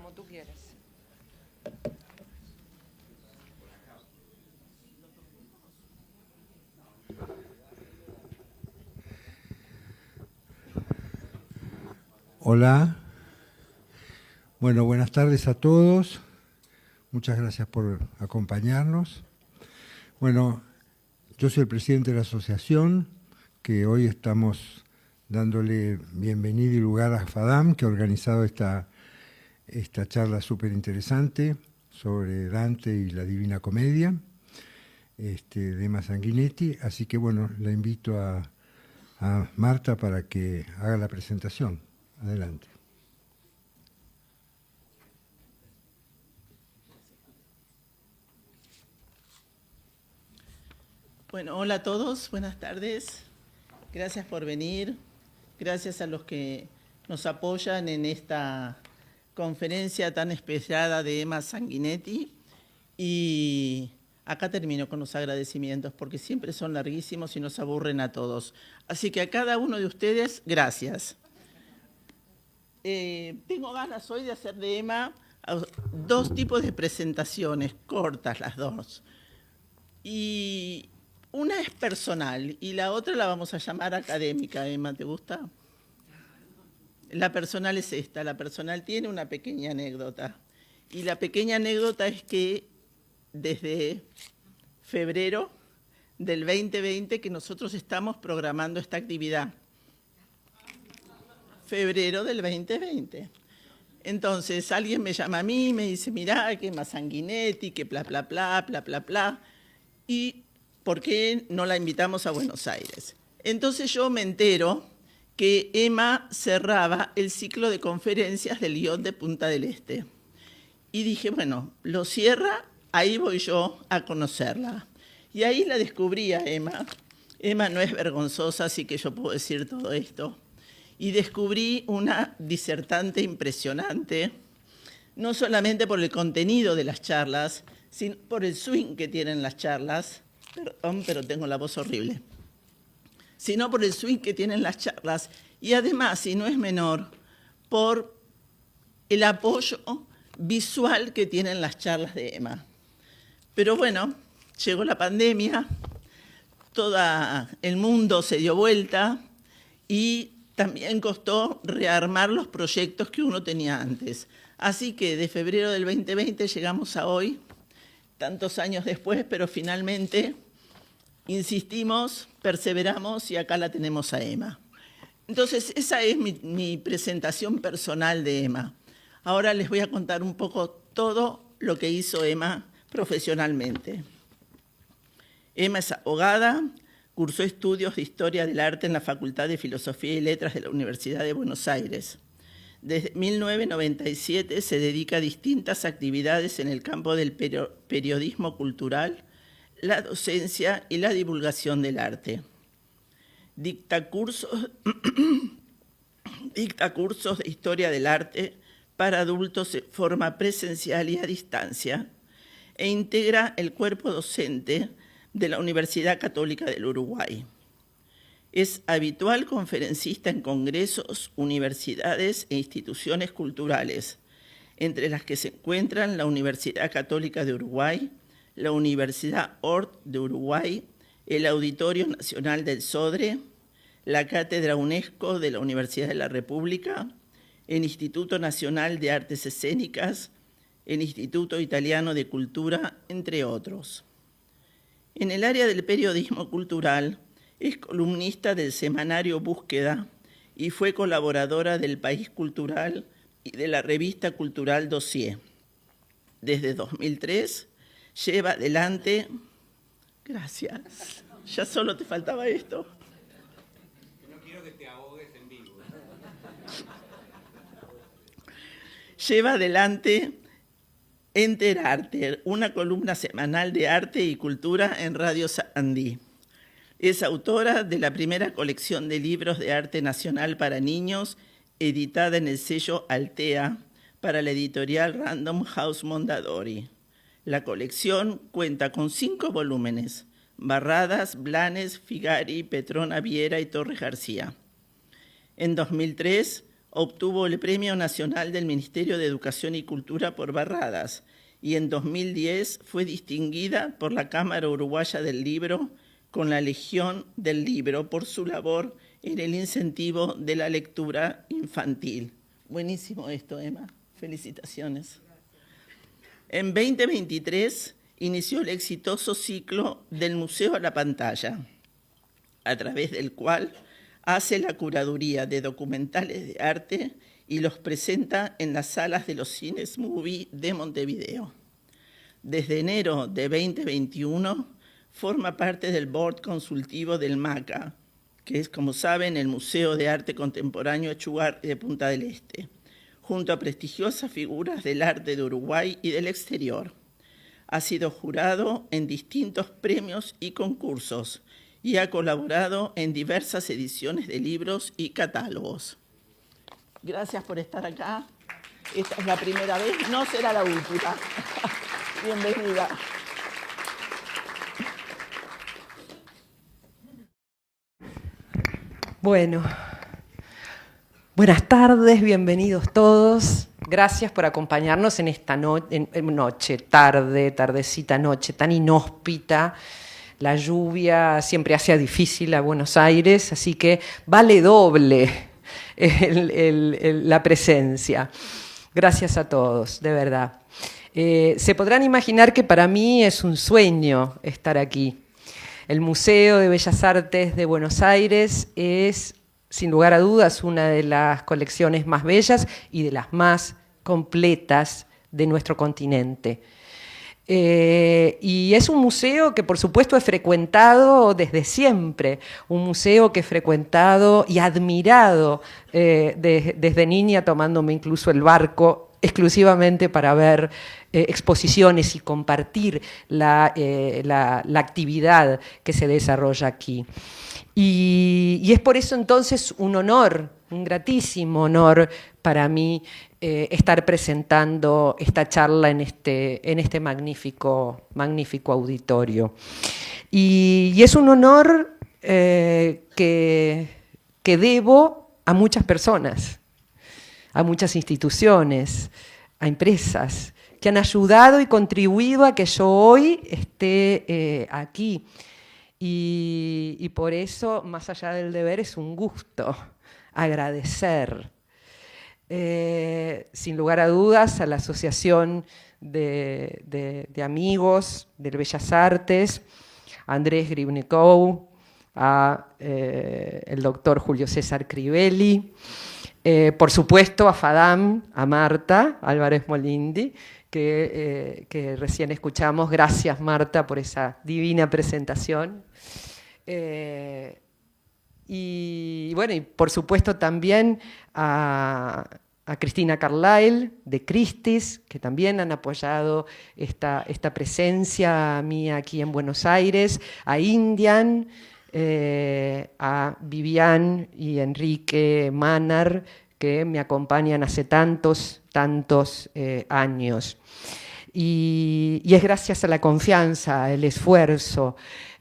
como tú quieras. Hola. Bueno, buenas tardes a todos. Muchas gracias por acompañarnos. Bueno, yo soy el presidente de la asociación, que hoy estamos dándole bienvenida y lugar a FADAM, que ha organizado esta charla súper interesante sobre Dante y la Divina Comedia, de Emma Sanguinetti. Así que, bueno, la invito a Marta para que haga la presentación. Adelante. Bueno, hola a todos, buenas tardes. Gracias por venir. Gracias a los que nos apoyan en esta conferencia tan esperada de Emma Sanguinetti. Y acá termino con los agradecimientos, porque siempre son larguísimos y nos aburren a todos. Así que a cada uno de ustedes, gracias. Tengo ganas hoy de hacer de Emma dos tipos de presentaciones, cortas las dos. Y una es personal y la otra la vamos a llamar académica. Emma, ¿te gusta? La personal es esta. La personal tiene una pequeña anécdota. Y la pequeña anécdota es que desde febrero del 2020 que nosotros estamos programando esta actividad. Febrero del 2020. Entonces alguien me llama a mí y me dice, mirá, que Emma Sanguinetti, que bla, bla, bla, bla, bla, bla. ¿Y por qué no la invitamos a Buenos Aires? Entonces yo me entero que Emma cerraba el ciclo de conferencias del IOT de Punta del Este. Y dije, bueno, lo cierra, ahí voy yo a conocerla. Y ahí la descubrí a Emma. Emma no es vergonzosa, así que yo puedo decir todo esto. Y descubrí una disertante impresionante, no solamente por el contenido de las charlas, sino por el swing que tienen las charlas, perdón, pero tengo la voz horrible, sino por el swing que tienen las charlas, y además, y no es menor, por el apoyo visual que tienen las charlas de Emma. Pero bueno, llegó la pandemia, todo el mundo se dio vuelta y también costó rearmar los proyectos que uno tenía antes. Así que de febrero del 2020 llegamos a hoy, tantos años después, pero finalmente insistimos, perseveramos y acá la tenemos a Emma. Entonces, esa es mi presentación personal de Emma. Ahora les voy a contar un poco todo lo que hizo Emma profesionalmente. Emma es abogada, cursó estudios de Historia del Arte en la Facultad de Filosofía y Letras de la Universidad de Buenos Aires. Desde 1997 se dedica a distintas actividades en el campo del periodismo cultural, la docencia y la divulgación del arte. Dicta cursos de Historia del Arte para adultos de forma presencial y a distancia e integra el cuerpo docente de la Universidad Católica del Uruguay. Es habitual conferencista en congresos, universidades e instituciones culturales, entre las que se encuentran la Universidad Católica de Uruguay, la Universidad Hort de Uruguay, el Auditorio Nacional del Sodre, la Cátedra UNESCO de la Universidad de la República, el Instituto Nacional de Artes Escénicas, el Instituto Italiano de Cultura, entre otros. En el área del periodismo cultural, es columnista del semanario Búsqueda y fue colaboradora del País Cultural y de la revista cultural Dossier. Desde 2003 lleva adelante... Gracias, ya solo te faltaba esto. No quiero que te ahogues en vivo. Lleva adelante Enterarte, una columna semanal de arte y cultura en Radio Sarandí. Es autora de la primera colección de libros de arte nacional para niños, editada en el sello Altea, para la editorial Random House Mondadori. La colección cuenta con 5 volúmenes: Barradas, Blanes, Figari, Petrona Viera y Torres García. En 2003 obtuvo el Premio Nacional del Ministerio de Educación y Cultura por Barradas y en 2010 fue distinguida por la Cámara Uruguaya del Libro con la Legión del Libro por su labor en el incentivo de la lectura infantil. Buenísimo esto, Emma. Felicitaciones. En 2023 inició el exitoso ciclo del Museo a la Pantalla, a través del cual hace la curaduría de documentales de arte y los presenta en las salas de los cines Movie de Montevideo. Desde enero de 2021 forma parte del board consultivo del MACA, que es, como saben, el Museo de Arte Contemporáneo Echuar de Punta del Este, junto a prestigiosas figuras del arte de Uruguay y del exterior. Ha sido jurado en distintos premios y concursos y ha colaborado en diversas ediciones de libros y catálogos. Gracias por estar acá. Esta es la primera vez, no será la última. Bienvenida. Bueno, buenas tardes, bienvenidos todos. Gracias por acompañarnos en esta tardecita noche tan inhóspita. La lluvia siempre hace difícil a Buenos Aires, así que vale doble la presencia. Gracias a todos, de verdad. Se podrán imaginar que para mí es un sueño estar aquí. El Museo de Bellas Artes de Buenos Aires es, sin lugar a dudas, una de las colecciones más bellas y de las más completas de nuestro continente. Y es un museo que, por supuesto, he frecuentado desde siempre, un museo que he frecuentado y admirado desde niña, tomándome incluso el barco exclusivamente para ver exposiciones y compartir la actividad que se desarrolla aquí. Y es por eso entonces un honor, un gratísimo honor para mí estar presentando esta charla en este magnífico auditorio. Y es un honor que debo a muchas personas, a muchas instituciones, a empresas, que han ayudado y contribuido a que yo hoy esté aquí. Y por eso, más allá del deber, es un gusto agradecer, sin lugar a dudas, a la Asociación de Amigos del Bellas Artes, a Andrés Gribnikov, a el doctor Julio César Crivelli, por supuesto a Fadam, a Marta Álvarez Molindi, que recién escuchamos. Gracias, Marta, por esa divina presentación. Y bueno, y por supuesto también a Cristina Carlyle de Christie's, que también han apoyado esta presencia mía aquí en Buenos Aires, a Indian, a Vivian y Enrique Manar, que me acompañan hace tantos años. Y es gracias a la confianza, al esfuerzo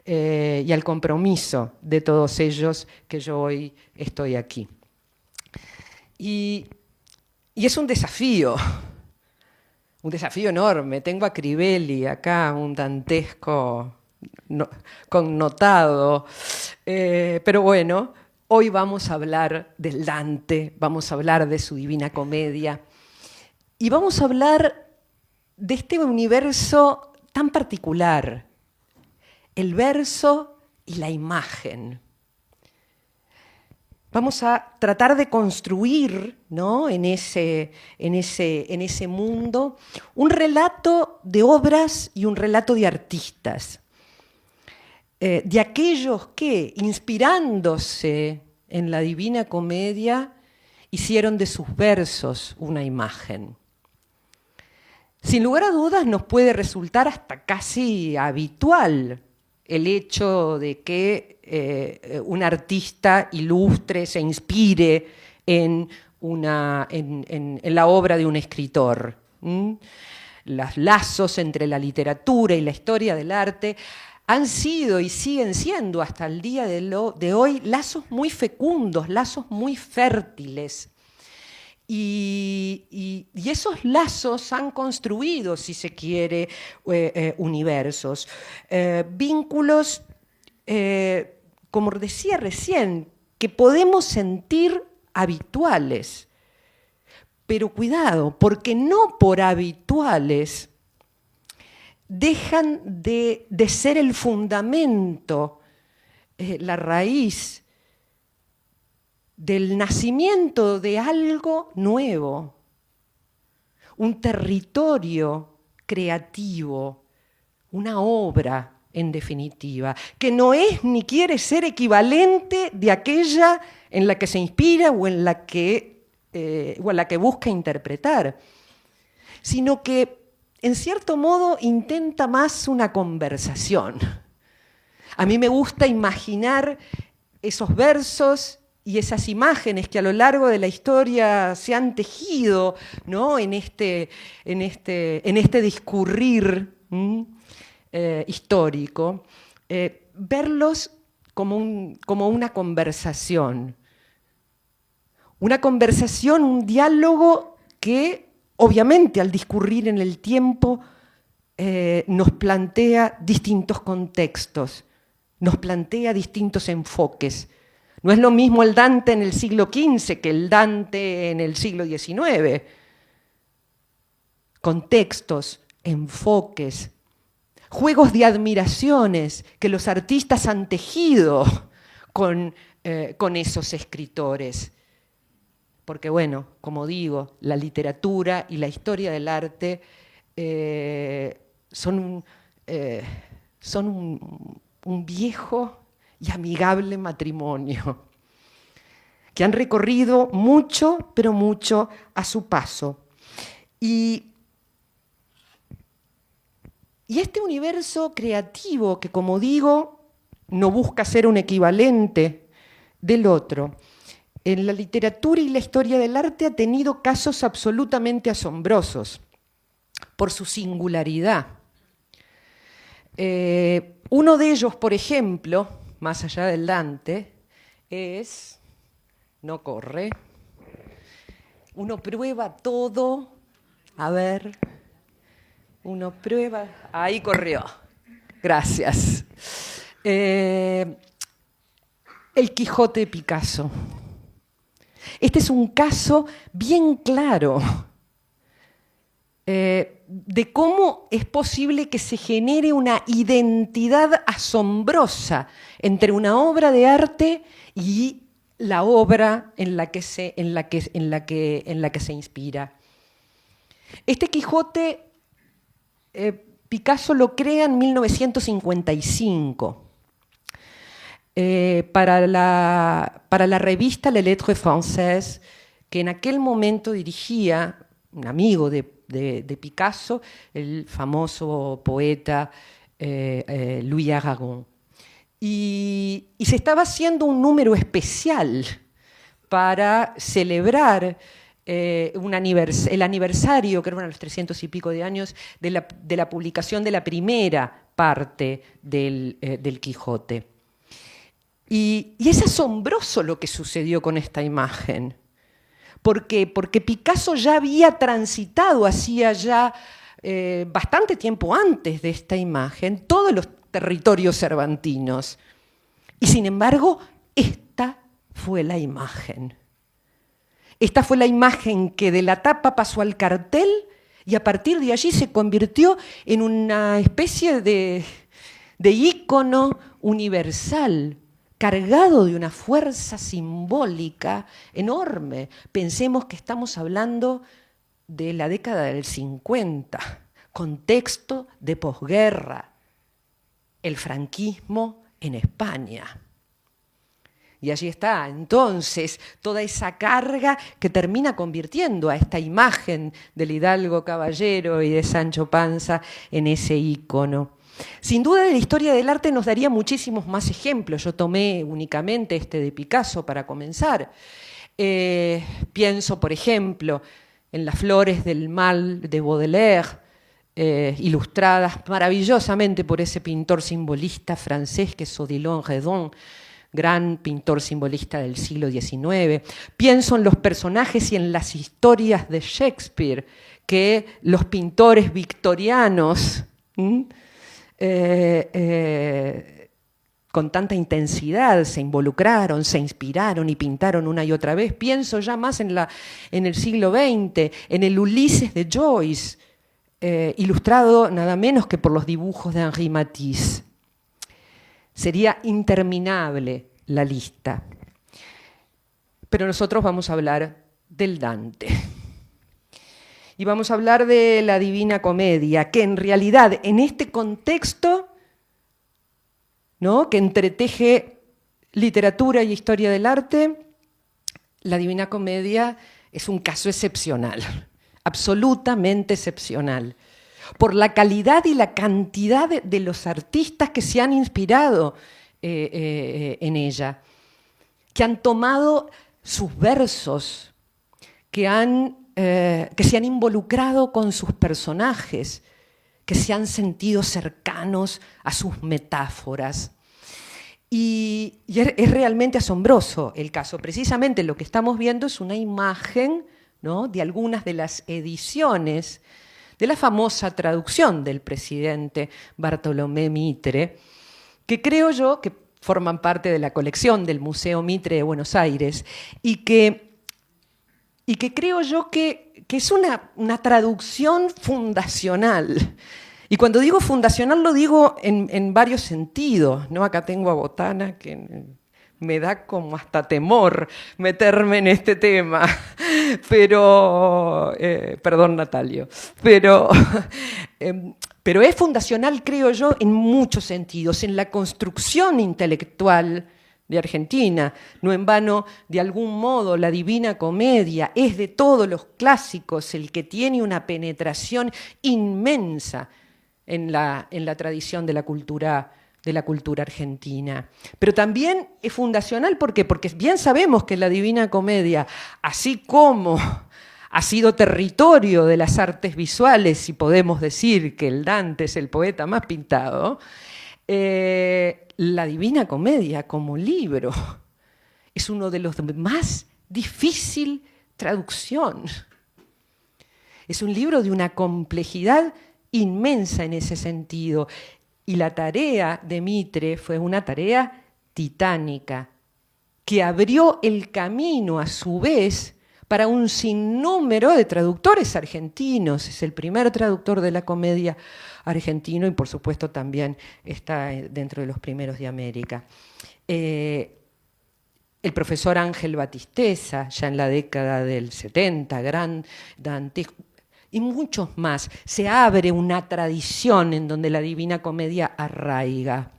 y al compromiso de todos ellos que yo hoy estoy aquí. Y es un desafío enorme. Tengo a Crivelli acá, un dantesco connotado, pero bueno, hoy vamos a hablar del Dante, vamos a hablar de su Divina Comedia y vamos a hablar de este universo tan particular, el verso y la imagen. Vamos a tratar de construir, ¿no?, en ese mundo un relato de obras y un relato de artistas, de aquellos que, inspirándose en la Divina Comedia, hicieron de sus versos una imagen. Sin lugar a dudas nos puede resultar hasta casi habitual el hecho de que un artista ilustre se inspire en la obra de un escritor. Los lazos entre la literatura y la historia del arte han sido y siguen siendo hasta el día de hoy lazos muy fecundos, lazos muy fértiles. Y esos lazos han construido, si se quiere, universos, vínculos, como decía recién, que podemos sentir habituales. Pero cuidado, porque no por habituales dejan de ser el fundamento, la raíz del nacimiento de algo nuevo, un territorio creativo, una obra, en definitiva, que no es ni quiere ser equivalente de aquella en la que se inspira o en la que busca interpretar, sino que, en cierto modo, intenta más una conversación. A mí me gusta imaginar esos versos y esas imágenes que a lo largo de la historia se han tejido, ¿no?, en este discurrir histórico, verlos como una conversación. Una conversación, un diálogo que, obviamente, al discurrir en el tiempo, nos plantea distintos contextos, nos plantea distintos enfoques. No es lo mismo el Dante en el siglo XV que el Dante en el siglo XIX. Contextos, enfoques, juegos de admiraciones que los artistas han tejido con esos escritores. Porque, bueno, como digo, la literatura y la historia del arte son un viejo y amigable matrimonio, que han recorrido mucho, pero mucho a su paso. Y este universo creativo que, como digo, no busca ser un equivalente del otro, en la literatura y la historia del arte ha tenido casos absolutamente asombrosos por su singularidad. Uno de ellos, por ejemplo, más allá del Dante, es, no corre, uno prueba todo, a ver, uno prueba, ahí corrió, gracias. El Quijote de Picasso. Este es un caso bien claro de cómo es posible que se genere una identidad asombrosa entre una obra de arte y la obra en la que se inspira. Este Quijote, Picasso lo crea en 1955 para la revista Les Lettres Françaises, que en aquel momento dirigía un amigo de Picasso, el famoso poeta Louis Aragon. Y se estaba haciendo un número especial para celebrar el aniversario, creo que eran los 300 y pico de años, de la publicación de la primera parte del Quijote. Y es asombroso lo que sucedió con esta imagen. ¿Por qué? Porque Picasso ya había transitado, hacía ya bastante tiempo antes de esta imagen, todos los territorios cervantinos. Y sin embargo, esta fue la imagen. Esta fue la imagen que de la tapa pasó al cartel y a partir de allí se convirtió en una especie de ícono universal, cargado de una fuerza simbólica enorme. Pensemos que estamos hablando de la década del 50, contexto de posguerra, el franquismo en España. Y allí está, entonces, toda esa carga que termina convirtiendo a esta imagen del hidalgo caballero y de Sancho Panza en ese ícono. Sin duda, de la historia del arte nos daría muchísimos más ejemplos. Yo tomé únicamente este de Picasso para comenzar. Pienso, por ejemplo, en Las flores del mal de Baudelaire, ilustradas maravillosamente por ese pintor simbolista francés que es Odilon Redon, gran pintor simbolista del siglo XIX. Pienso en los personajes y en las historias de Shakespeare que los pintores victorianos con tanta intensidad se involucraron, se inspiraron y pintaron una y otra vez. Pienso ya más en el siglo XX, en el Ulises de Joyce, ilustrado nada menos que por los dibujos de Henri Matisse. Sería interminable la lista. Pero nosotros vamos a hablar del Dante. Y vamos a hablar de la Divina Comedia, que en realidad en este contexto, ¿no?, que entreteje literatura y historia del arte, la Divina Comedia es un caso excepcional, absolutamente excepcional, por la calidad y la cantidad de los artistas que se han inspirado en ella, que han tomado sus versos, que se han involucrado con sus personajes, que se han sentido cercanos a sus metáforas. Y es realmente asombroso el caso. Precisamente lo que estamos viendo es una imagen, ¿no?, de algunas de las ediciones de la famosa traducción del presidente Bartolomé Mitre, que creo yo que forman parte de la colección del Museo Mitre de Buenos Aires y que creo yo que es una traducción fundacional. Y cuando digo fundacional lo digo en varios sentidos, ¿no? Acá tengo a Botana, que me da como hasta temor meterme en este tema, pero, perdón Natalio, pero es fundacional, creo yo, en muchos sentidos, en la construcción intelectual de Argentina. No en vano, de algún modo, la Divina Comedia es de todos los clásicos el que tiene una penetración inmensa en la tradición de la cultura argentina. Pero también es fundacional, ¿por qué? Porque bien sabemos que la Divina Comedia, así como ha sido territorio de las artes visuales, y podemos decir que el Dante es el poeta más pintado, la Divina Comedia como libro es uno de los de más difícil traducción. Es un libro de una complejidad inmensa en ese sentido. Y la tarea de Mitre fue una tarea titánica, que abrió el camino a su vez para un sinnúmero de traductores argentinos. Es el primer traductor de la comedia argentino y por supuesto también está dentro de los primeros de América. El profesor Ángel Batisteza, ya en la década del 70, gran dantesco, y muchos más. Se abre una tradición en donde la Divina Comedia arraiga.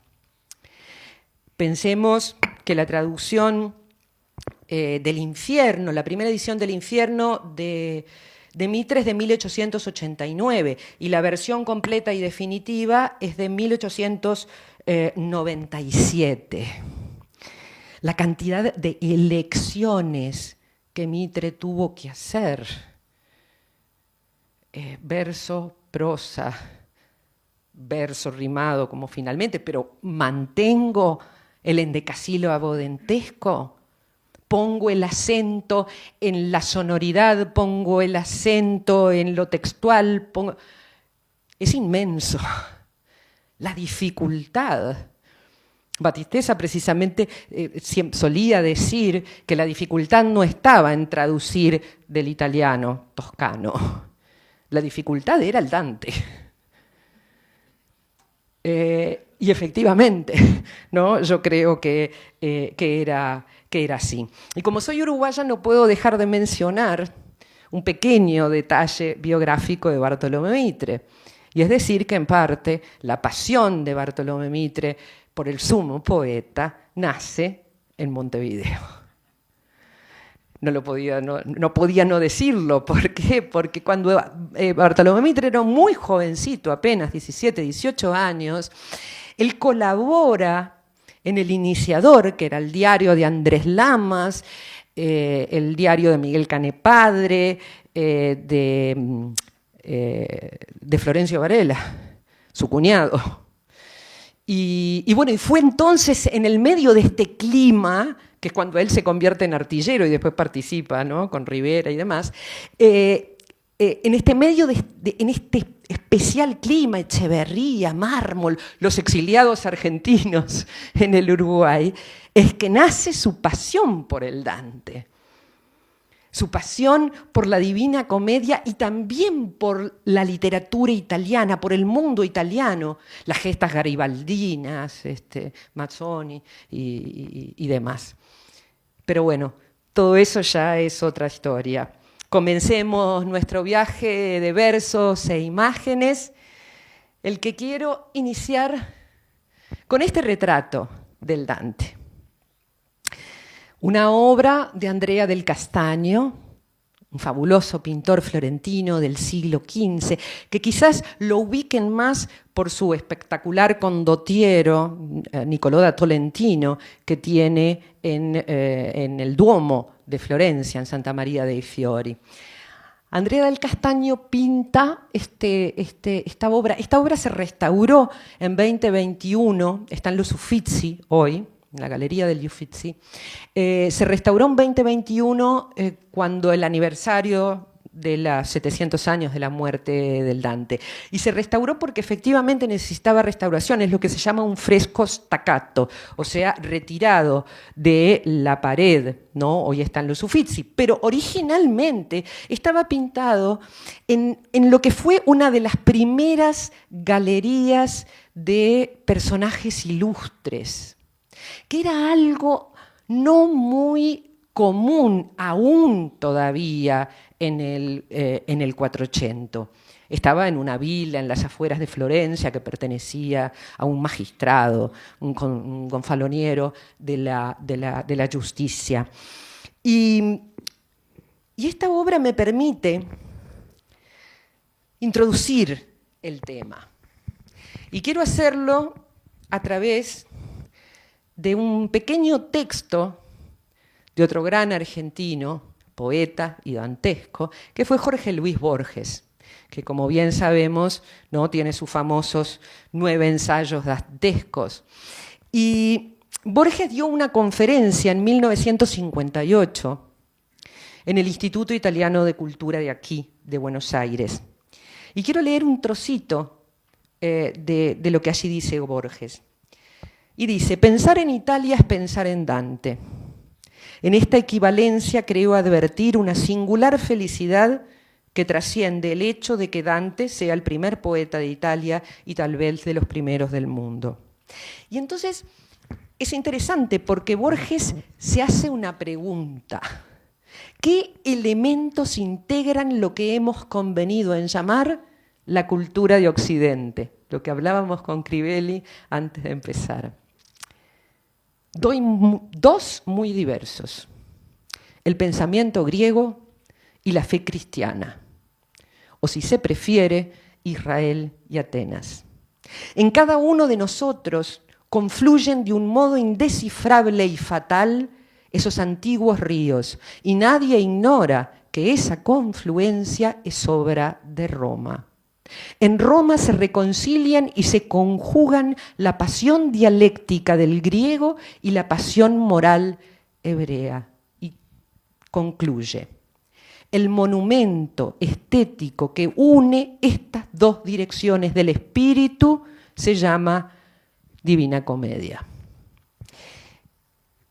Pensemos que la traducción del Infierno, la primera edición del Infierno de Mitre es de 1889 y la versión completa y definitiva es de 1897. La cantidad de elecciones que Mitre tuvo que hacer, verso, prosa, verso rimado como finalmente, pero mantengo el endecasílabo dentesco, pongo el acento en la sonoridad, pongo el acento en lo textual, es inmenso la dificultad. Batisteza precisamente solía decir que la dificultad no estaba en traducir del italiano toscano, la dificultad era el Dante. Y efectivamente, ¿no? Yo creo que era así. Y como soy uruguaya no puedo dejar de mencionar un pequeño detalle biográfico de Bartolomé Mitre. Y es decir que en parte la pasión de Bartolomé Mitre por el sumo poeta nace en Montevideo. No podía no decirlo. ¿Por qué? Porque cuando Bartolomé Mitre era muy jovencito, apenas 17, 18 años, él colabora en El Iniciador, que era el diario de Andrés Lamas, el diario de Miguel Canepadre, de Florencio Varela, su cuñado. Y bueno, y fue entonces en el medio de este clima, que es cuando él se convierte en artillero y después participa, ¿no?, con Rivera y demás, en este medio, en este especial clima, Echeverría, Mármol, los exiliados argentinos en el Uruguay, es que nace su pasión por el Dante. Su pasión por la Divina Comedia y también por la literatura italiana, por el mundo italiano, las gestas garibaldinas, Mazzoni y demás. Pero bueno, todo eso ya es otra historia. Comencemos nuestro viaje de versos e imágenes, el que quiero iniciar con este retrato del Dante. Una obra de Andrea del Castagno, un fabuloso pintor florentino del siglo XV, que quizás lo ubiquen más por su espectacular condottiero, Niccolò da Tolentino, que tiene en el Duomo de Florencia, en Santa María dei Fiori. Andrea del Castagno pinta esta obra. Esta obra se restauró en 2021, está en los Uffizi hoy, en la Galería degli Uffizi. Se restauró en 2021 cuando el aniversario de los 700 años de la muerte del Dante. Y se restauró porque efectivamente necesitaba restauración, es lo que se llama un fresco staccato, o sea, retirado de la pared, ¿no? Hoy están los Uffizi, pero originalmente estaba pintado en lo que fue una de las primeras galerías de personajes ilustres, que era algo no muy común aún todavía en el 400. Estaba en una vila en las afueras de Florencia que pertenecía a un magistrado, un gonfaloniero de la justicia. Y esta obra me permite introducir el tema. Y quiero hacerlo a través de un pequeño texto de otro gran argentino, poeta y dantesco, que fue Jorge Luis Borges, que como bien sabemos, ¿no?, tiene sus famosos 9 ensayos dantescos. Y Borges dio una conferencia en 1958 en el Instituto Italiano de Cultura de aquí, de Buenos Aires. Y quiero leer un trocito de lo que allí dice Borges. Y dice: pensar en Italia es pensar en Dante. En esta equivalencia creo advertir una singular felicidad que trasciende el hecho de que Dante sea el primer poeta de Italia y tal vez de los primeros del mundo. Y entonces es interesante porque Borges se hace una pregunta. ¿Qué elementos integran lo que hemos convenido en llamar la cultura de Occidente? Lo que hablábamos con Crivelli antes de empezar. Doy dos muy diversos: el pensamiento griego y la fe cristiana, o si se prefiere, Israel y Atenas. En cada uno de nosotros confluyen de un modo indescifrable y fatal esos antiguos ríos, y nadie ignora que esa confluencia es obra de Roma. En Roma se reconcilian y se conjugan la pasión dialéctica del griego y la pasión moral hebrea. Y concluye: el monumento estético que une estas dos direcciones del espíritu se llama Divina Comedia.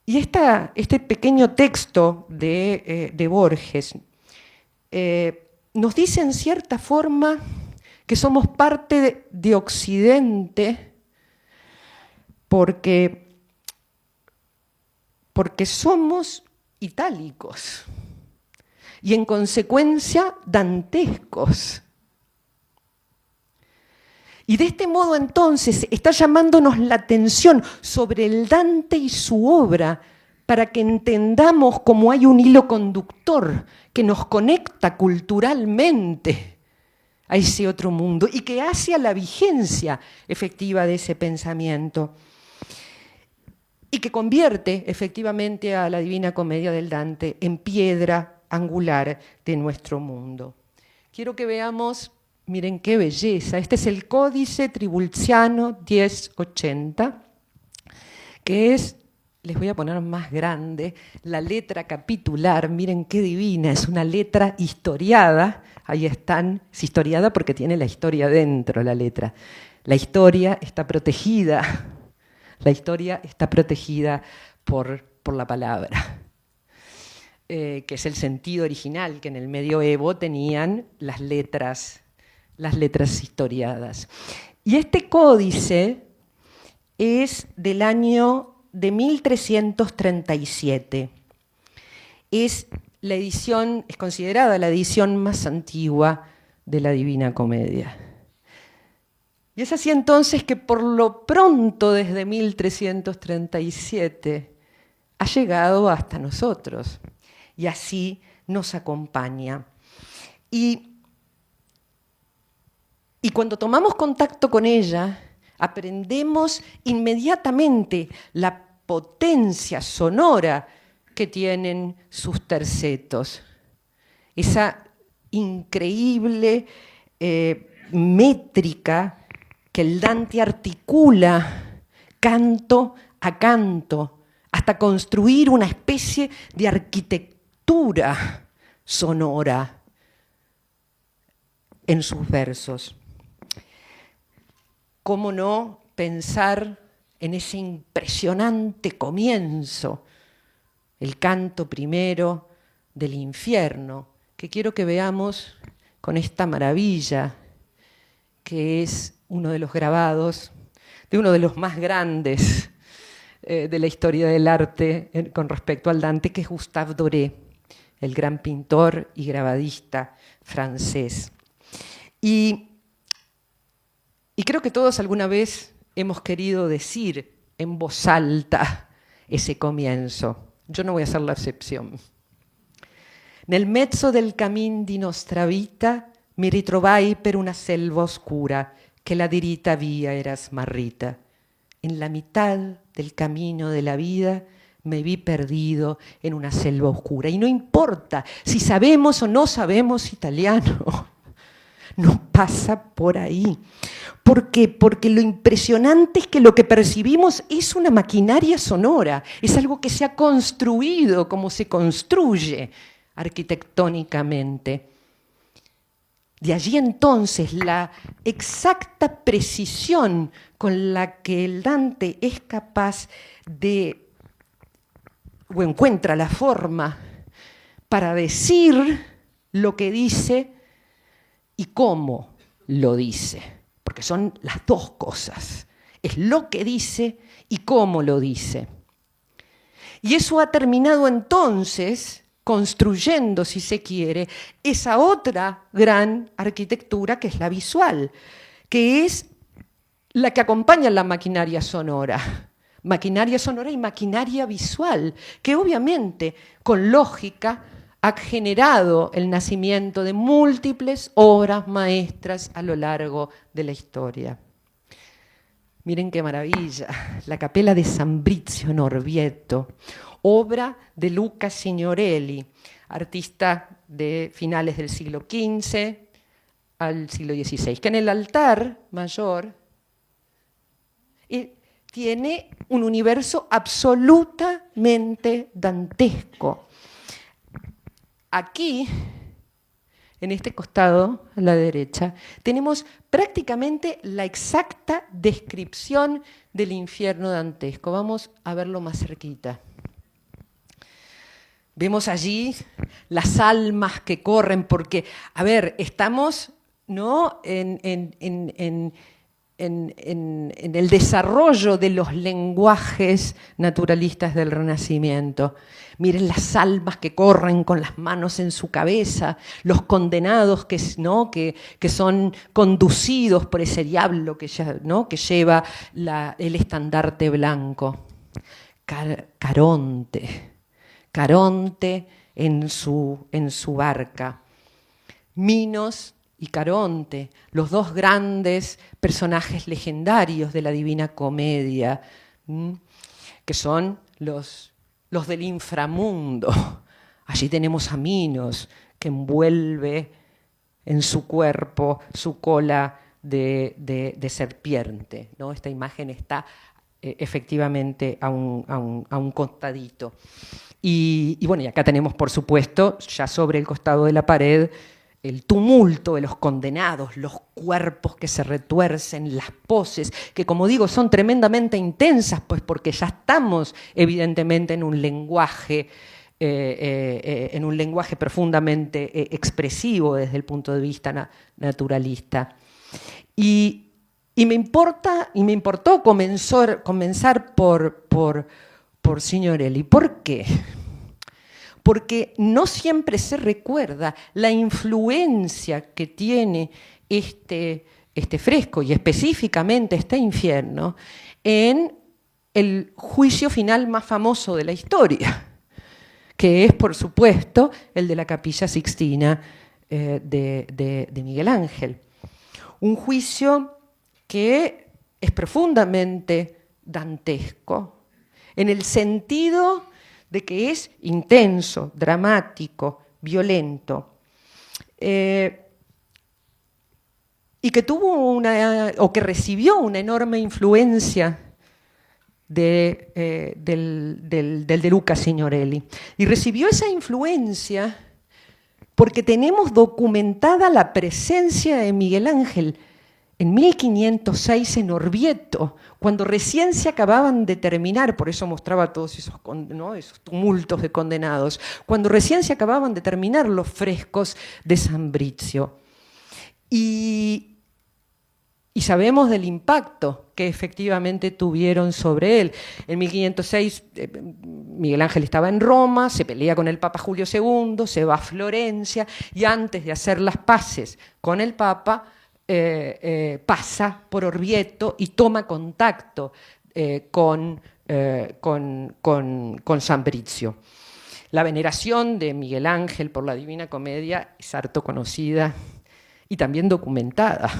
Y este pequeño texto de Borges nos dice en cierta forma que somos parte de Occidente porque somos itálicos y en consecuencia dantescos. Y de este modo entonces está llamándonos la atención sobre el Dante y su obra para que entendamos cómo hay un hilo conductor que nos conecta culturalmente a ese otro mundo y que hace a la vigencia efectiva de ese pensamiento y que convierte efectivamente a la Divina Comedia del Dante en piedra angular de nuestro mundo. Quiero que veamos Miren qué belleza. Este es el Códice Tribulciano 1080, que es, les voy a poner más grande, la letra capitular. Miren qué divina, es una letra historiada. Ahí están, es historiada porque tiene la historia dentro, la letra. La historia está protegida. La historia está protegida por la palabra, que es el sentido original que en el medioevo tenían las letras historiadas. Y este códice es del año de 1337. Es considerada la edición más antigua de la Divina Comedia. Y es así entonces que por lo pronto desde 1337 ha llegado hasta nosotros y así nos acompaña. Y cuando tomamos contacto con ella, aprendemos inmediatamente la potencia sonora que tienen sus tercetos. Esa increíble métrica que el Dante articula canto a canto, hasta construir una especie de arquitectura sonora en sus versos. ¿Cómo no pensar en ese impresionante comienzo, el canto primero del infierno, que quiero que veamos con esta maravilla, que es uno de los grabados de uno de los más grandes de la historia del arte con respecto al Dante, que es Gustave Doré, el gran pintor y grabadista francés. Y creo que todos alguna vez hemos querido decir en voz alta ese comienzo. Yo no voy a hacer la excepción. Nel mezzo del cammin di nostra vita mi ritrovai per una selva oscura que la dirita vía era smarrita. En la mitad del camino de la vida me vi perdido en una selva oscura. Y no importa si sabemos o no sabemos italiano, no pasa por ahí. ¿Por qué? Porque lo impresionante es que lo que percibimos es una maquinaria sonora, es algo que se ha construido como se construye arquitectónicamente. De allí entonces la exacta precisión con la que el Dante es capaz de, o encuentra la forma para decir lo que dice y cómo lo dice, porque son las dos cosas, es lo que dice y cómo lo dice. Y eso ha terminado entonces construyendo, si se quiere, esa otra gran arquitectura que es la visual, que es la que acompaña la maquinaria sonora y maquinaria visual, que obviamente con lógica ha generado el nacimiento de múltiples obras maestras a lo largo de la historia. Miren qué maravilla, la Capella de San Brizio en Orvieto, obra de Luca Signorelli, artista de finales del siglo XV al siglo XVI, que en el altar mayor tiene un universo absolutamente dantesco. Aquí, en este costado, a la derecha, tenemos prácticamente la exacta descripción del infierno dantesco. Vamos a verlo más cerquita. Vemos allí las almas que corren, porque, a ver, estamos, ¿no?, en el desarrollo de los lenguajes naturalistas del Renacimiento. Miren las almas que corren con las manos en su cabeza, los condenados que son conducidos por ese diablo que lleva el estandarte blanco. Caronte en su barca. Minos y Caronte, los dos grandes personajes legendarios de la Divina Comedia, que son los del inframundo. Allí tenemos a Minos, que envuelve en su cuerpo su cola de serpiente, ¿no? Esta imagen está efectivamente a un costadito. Y bueno, y acá tenemos, por supuesto, ya sobre el costado de la pared, el tumulto de los condenados, los cuerpos que se retuercen, las poses, que como digo son tremendamente intensas, pues porque ya estamos evidentemente en un lenguaje profundamente expresivo desde el punto de vista naturalista. Y me importó comenzar por Signorelli. ¿Por qué? Porque no siempre se recuerda la influencia que tiene este fresco y específicamente este infierno en el juicio final más famoso de la historia, que es, por supuesto, el de la Capilla Sixtina de Miguel Ángel. Un juicio que es profundamente dantesco, en el sentido de que es intenso, dramático, violento, y que que recibió una enorme influencia del De Luca Signorelli. Y recibió esa influencia porque tenemos documentada la presencia de Miguel Ángel en 1506 en Orvieto, cuando recién se acababan de terminar, por eso mostraba todos esos tumultos de condenados, cuando recién se acababan de terminar los frescos de Sambrizio. Y sabemos del impacto que efectivamente tuvieron sobre él. En 1506 Miguel Ángel estaba en Roma, se pelea con el Papa Julio II, se va a Florencia y antes de hacer las paces con el Papa, pasa por Orvieto y toma contacto con Sambrizio. La veneración de Miguel Ángel por la Divina Comedia es harto conocida y también documentada.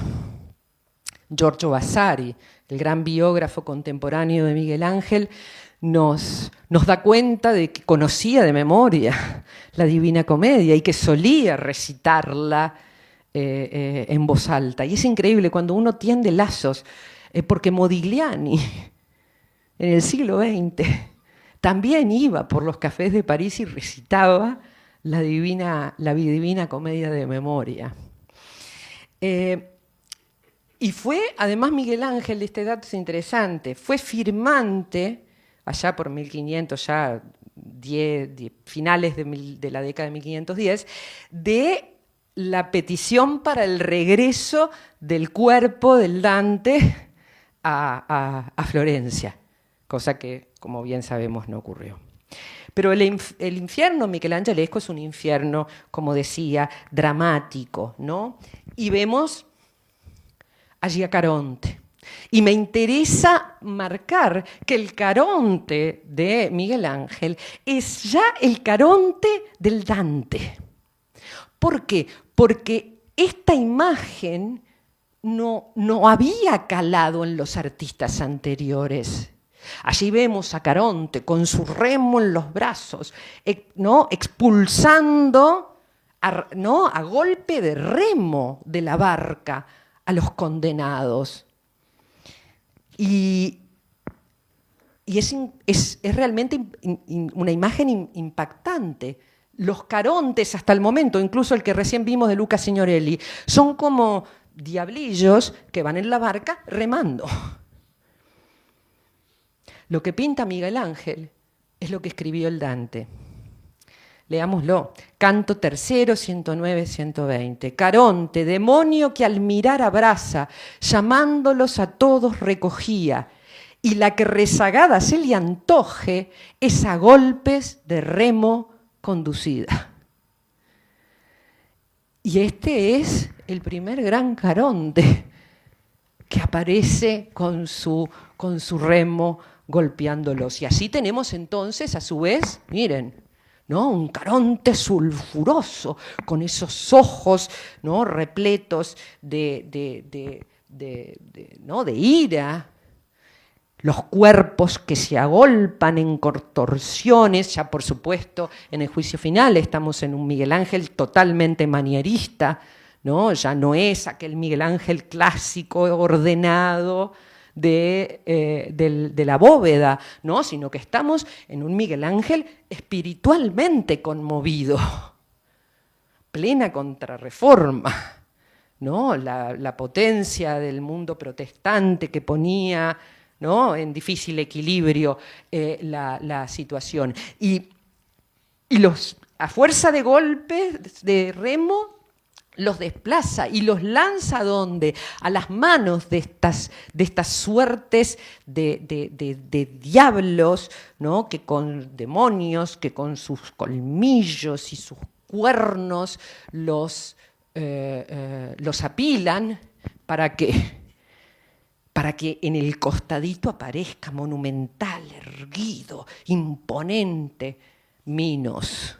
Giorgio Vasari, el gran biógrafo contemporáneo de Miguel Ángel, nos da cuenta de que conocía de memoria la Divina Comedia y que solía recitarla en voz alta. Y es increíble cuando uno tiende lazos, porque Modigliani, en el siglo XX, también iba por los cafés de París y recitaba la Divina Comedia de memoria. Y fue, además, Miguel Ángel, este dato es interesante, fue firmante, allá por 1500, ya finales de la década de 1510, de la petición para el regreso del cuerpo del Dante a Florencia, cosa que, como bien sabemos, no ocurrió. Pero el infierno michelangelesco es un infierno, como decía, dramático, ¿no? Y vemos allí a Caronte. Y me interesa marcar que el Caronte de Miguel Ángel es ya el Caronte del Dante. ¿Por qué? Porque esta imagen no había calado en los artistas anteriores. Allí vemos a Caronte con su remo en los brazos, ¿no? Expulsando a golpe de remo de la barca a los condenados. Y es realmente una imagen impactante. Los Carontes hasta el momento, incluso el que recién vimos de Luca Signorelli, son como diablillos que van en la barca remando. Lo que pinta Miguel Ángel es lo que escribió el Dante. Leámoslo. Canto tercero, 109, 120. Caronte, demonio que al mirar abraza, llamándolos a todos recogía, y la que rezagada se le antoje es a golpes de remo conducida. Y este es el primer gran Caronte que aparece con su remo golpeándolos. Y así tenemos entonces, a su vez, miren, ¿no? Un Caronte sulfuroso, con esos ojos, ¿no? repletos de ira, los cuerpos que se agolpan en contorsiones, ya por supuesto en el juicio final estamos en un Miguel Ángel totalmente manierista, ¿no? Ya no es aquel Miguel Ángel clásico ordenado de la bóveda, ¿no? Sino que estamos en un Miguel Ángel espiritualmente conmovido, plena contrarreforma, ¿no? La potencia del mundo protestante que ponía, ¿no?, en difícil equilibrio la situación. Y a fuerza de golpes de remo, los desplaza y los lanza ¿a dónde? A las manos de estas suertes de diablos, ¿no?, que con demonios, que con sus colmillos y sus cuernos los apilan para que en el costadito aparezca monumental, erguido, imponente, Minos,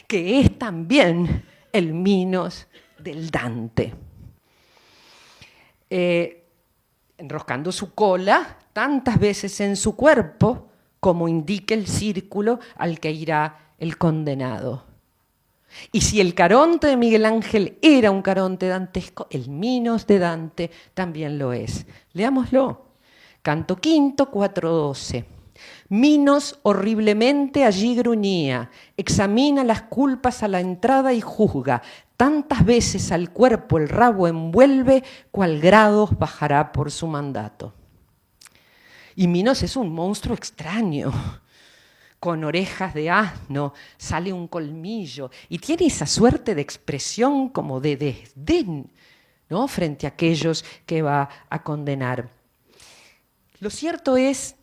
que es también el Minos del Dante. Enroscando su cola tantas veces en su cuerpo como indique el círculo al que irá el condenado. Y si el Caronte de Miguel Ángel era un Caronte dantesco, el Minos de Dante también lo es. Leámoslo. Canto quinto, 4:12. Minos horriblemente allí gruñía, examina las culpas a la entrada y juzga. Tantas veces al cuerpo el rabo envuelve, cual grados bajará por su mandato. Y Minos es un monstruo extraño, con orejas de asno, sale un colmillo y tiene esa suerte de expresión como de desdén, ¿no?, frente a aquellos que va a condenar. Lo cierto es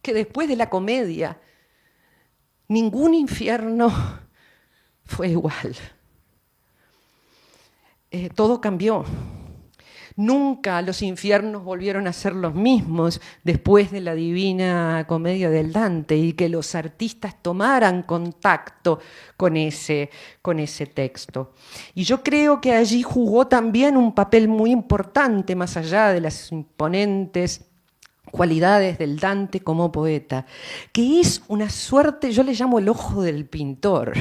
que después de la comedia, ningún infierno fue igual. Todo cambió. Nunca los infiernos volvieron a ser los mismos después de la Divina Comedia del Dante y que los artistas tomaran contacto con ese texto. Y yo creo que allí jugó también un papel muy importante, más allá de las imponentes cualidades del Dante como poeta, que es una suerte, yo le llamo el ojo del pintor.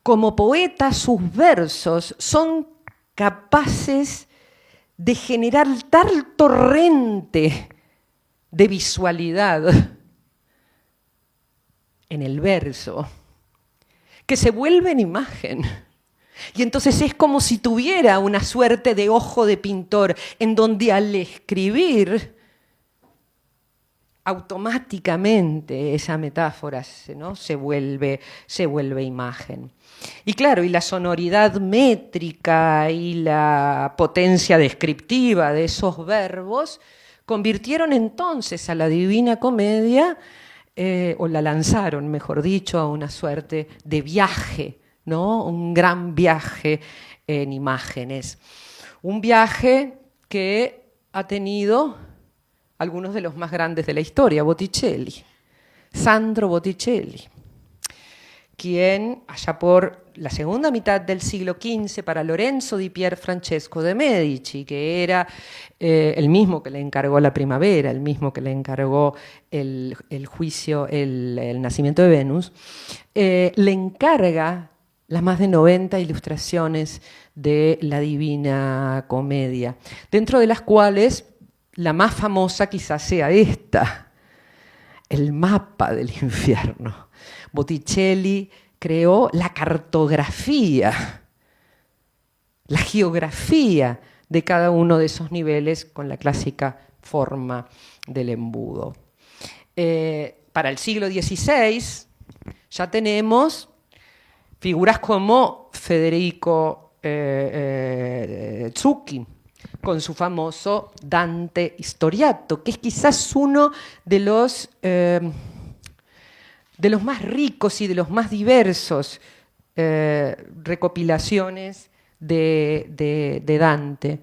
Como poeta, sus versos son capaces de generar tal torrente de visualidad en el verso que se vuelve en imagen. Y entonces es como si tuviera una suerte de ojo de pintor, en donde al escribir, automáticamente esa metáfora, ¿no?, se vuelve imagen. Y claro, y la sonoridad métrica y la potencia descriptiva de esos verbos convirtieron entonces a la Divina Comedia, o la lanzaron, mejor dicho, a una suerte de viaje, ¿no?, un gran viaje en imágenes. Un viaje que ha tenido algunos de los más grandes de la historia, Botticelli, Sandro Botticelli, quien allá por la segunda mitad del siglo XV para Lorenzo di Pier Francesco de Medici, que era el mismo que le encargó la Primavera, el mismo que le encargó el juicio, el nacimiento de Venus, le encarga las más de 90 ilustraciones de la Divina Comedia, dentro de las cuales la más famosa quizás sea esta, el mapa del infierno. Botticelli creó la cartografía, la geografía de cada uno de esos niveles con la clásica forma del embudo. Para el siglo XVI ya tenemos figuras como Federico Zucchi, con su famoso Dante Historiato, que es quizás uno de los más ricos y de los más diversos recopilaciones de Dante.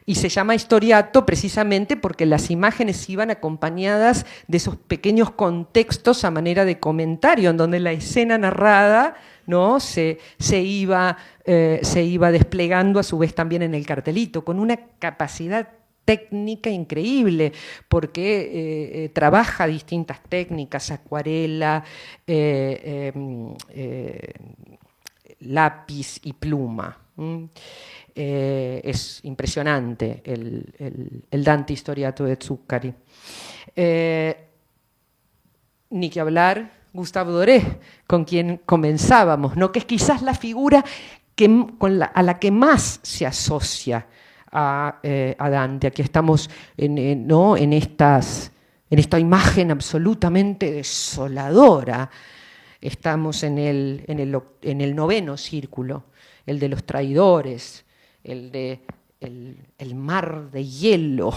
Y se llama Historiato precisamente porque las imágenes iban acompañadas de esos pequeños contextos a manera de comentario, en donde la escena narrada, ¿no?, se iba desplegando a su vez también en el cartelito, con una capacidad técnica increíble, porque trabaja distintas técnicas, acuarela, lápiz y pluma. Es impresionante el Dante Historiato de Zuccari. Ni que hablar Gustave Doré, con quien comenzábamos, ¿no? Que es quizás la figura a la que más se asocia a Dante. Aquí estamos ¿no? en esta imagen absolutamente desoladora. Estamos en el noveno círculo, el de los traidores, el mar de hielo.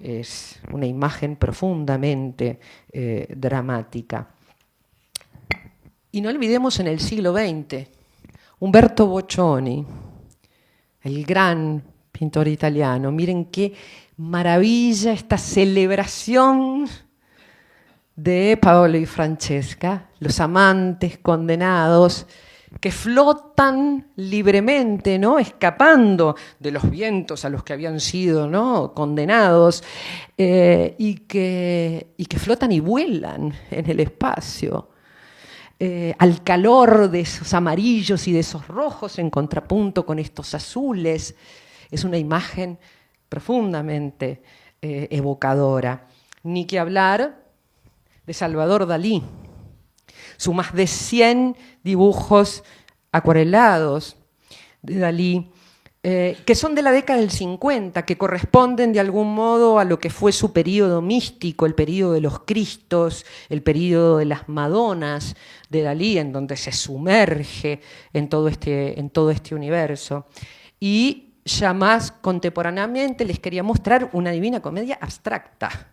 Es una imagen profundamente dramática. Y no olvidemos en el siglo XX, Umberto Boccioni, el gran pintor italiano. Miren qué maravilla esta celebración de Paolo y Francesca, los amantes condenados que flotan libremente, ¿no? Escapando de los vientos a los que habían sido, ¿no? condenados, y que flotan y vuelan en el espacio. Al calor de esos amarillos y de esos rojos en contrapunto con estos azules. Es una imagen profundamente evocadora. Ni que hablar de Salvador Dalí, sus más de 100 dibujos acuarelados de Dalí, que son de la década del 50, que corresponden de algún modo a lo que fue su período místico, el período de los Cristos, el período de las Madonas de Dalí, en donde se sumerge en todo este universo. Y ya más contemporáneamente les quería mostrar una Divina Comedia abstracta,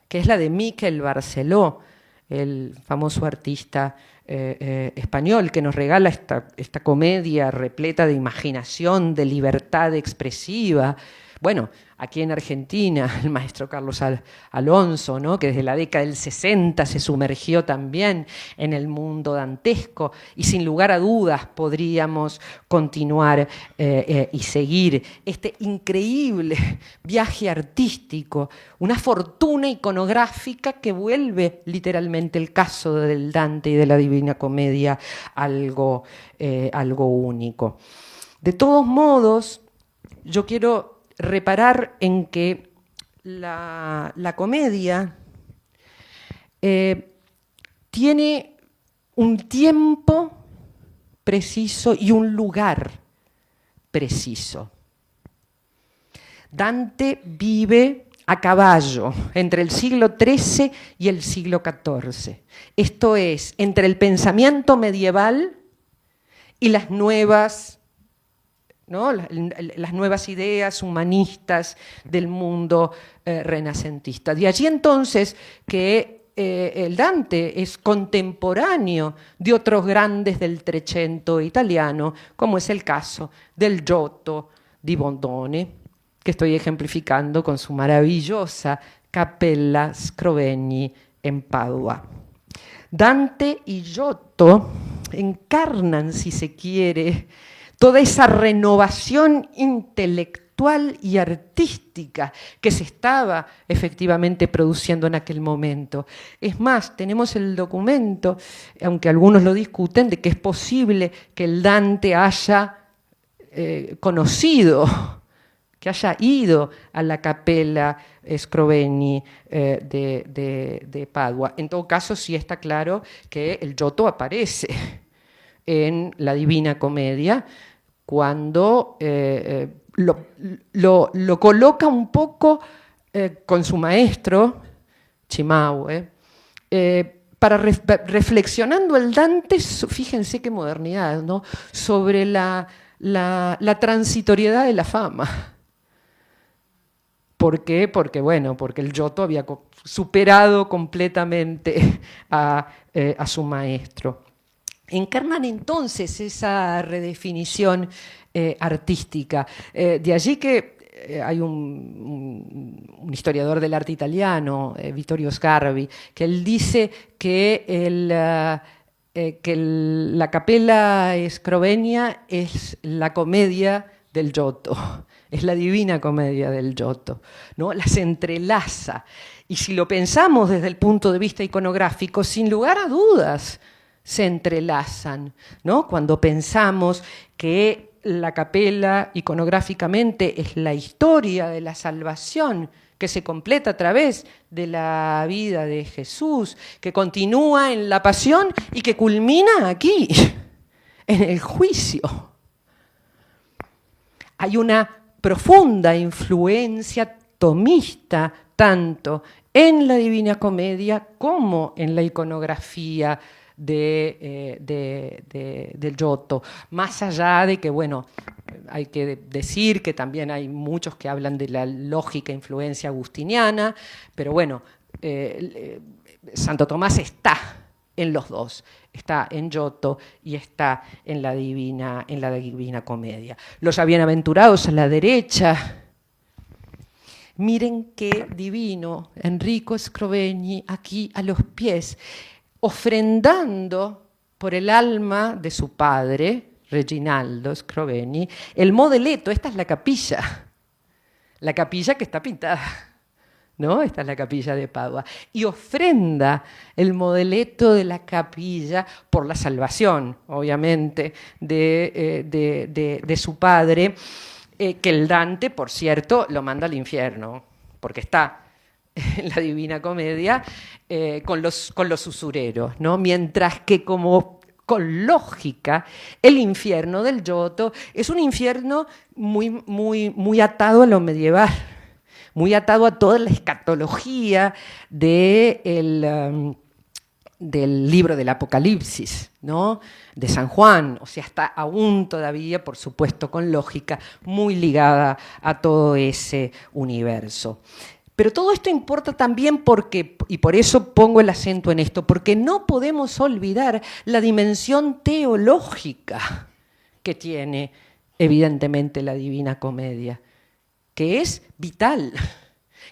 que es la de Miquel Barceló, el famoso artista español, que nos regala esta comedia repleta de imaginación, de libertad expresiva. Bueno, aquí en Argentina, el maestro Carlos Alonso, ¿no? que desde la década del 60 se sumergió también en el mundo dantesco, y sin lugar a dudas podríamos continuar y seguir este increíble viaje artístico, una fortuna iconográfica que vuelve literalmente el caso del Dante y de la Divina Comedia algo único. De todos modos, yo quiero reparar en que la comedia tiene un tiempo preciso y un lugar preciso. Dante vive a caballo entre el siglo XIII y el siglo XIV. Esto es, entre el pensamiento medieval y las nuevas, ¿no? las nuevas ideas humanistas del mundo renacentista. De allí entonces que el Dante es contemporáneo de otros grandes del Trecento italiano, como es el caso del Giotto di Bondone, que estoy ejemplificando con su maravillosa Cappella Scrovegni en Padua. Dante y Giotto encarnan, si se quiere, toda esa renovación intelectual y artística que se estaba efectivamente produciendo en aquel momento. Es más, tenemos el documento, aunque algunos lo discuten, de que es posible que el Dante haya conocido, que haya ido a la Cappella Scrovegni de Padua. En todo caso, sí está claro que el Giotto aparece en la Divina Comedia, cuando lo coloca un poco con su maestro, Cimabue, reflexionando el Dante, fíjense qué modernidad, ¿no? sobre la transitoriedad de la fama. ¿Por qué? Porque el Giotto había superado completamente a su maestro. Encarnan entonces esa redefinición artística. De allí que hay un historiador del arte italiano, Vittorio Sgarbi, que él dice que la Cappella Scrovegna es la comedia del Giotto, es la Divina Comedia del Giotto, ¿no? Las entrelaza. Y si lo pensamos desde el punto de vista iconográfico, sin lugar a dudas, se entrelazan, ¿no? Cuando pensamos que la capela iconográficamente es la historia de la salvación que se completa a través de la vida de Jesús, que continúa en la pasión y que culmina aquí, en el juicio. Hay una profunda influencia tomista tanto en la Divina Comedia como en la iconografía del Giotto, más allá de que, bueno, hay que decir que también hay muchos que hablan de la lógica influencia agustiniana, pero bueno, Santo Tomás está en los dos, está en Giotto y está en la Divina Comedia. Los bienaventurados a la derecha. Miren qué divino Enrico Scrovegni aquí a los pies, ofrendando por el alma de su padre, Reginaldo Scrovegni, el modeletto. Esta es la capilla que está pintada, ¿no? Esta es la capilla de Padua. Y ofrenda el modeletto de la capilla por la salvación, obviamente, de su padre, que el Dante, por cierto, lo manda al infierno, porque está en la Divina Comedia con los usureros, ¿no? Mientras que con lógica, el infierno del Giotto es un infierno muy atado a lo medieval, muy atado a toda la escatología del libro del Apocalipsis, ¿no? De San Juan, o sea, está aún todavía, por supuesto, con lógica, muy ligada a todo ese universo. Pero todo esto importa también porque, y por eso pongo el acento en esto, porque no podemos olvidar la dimensión teológica que tiene, evidentemente, la Divina Comedia, que es vital,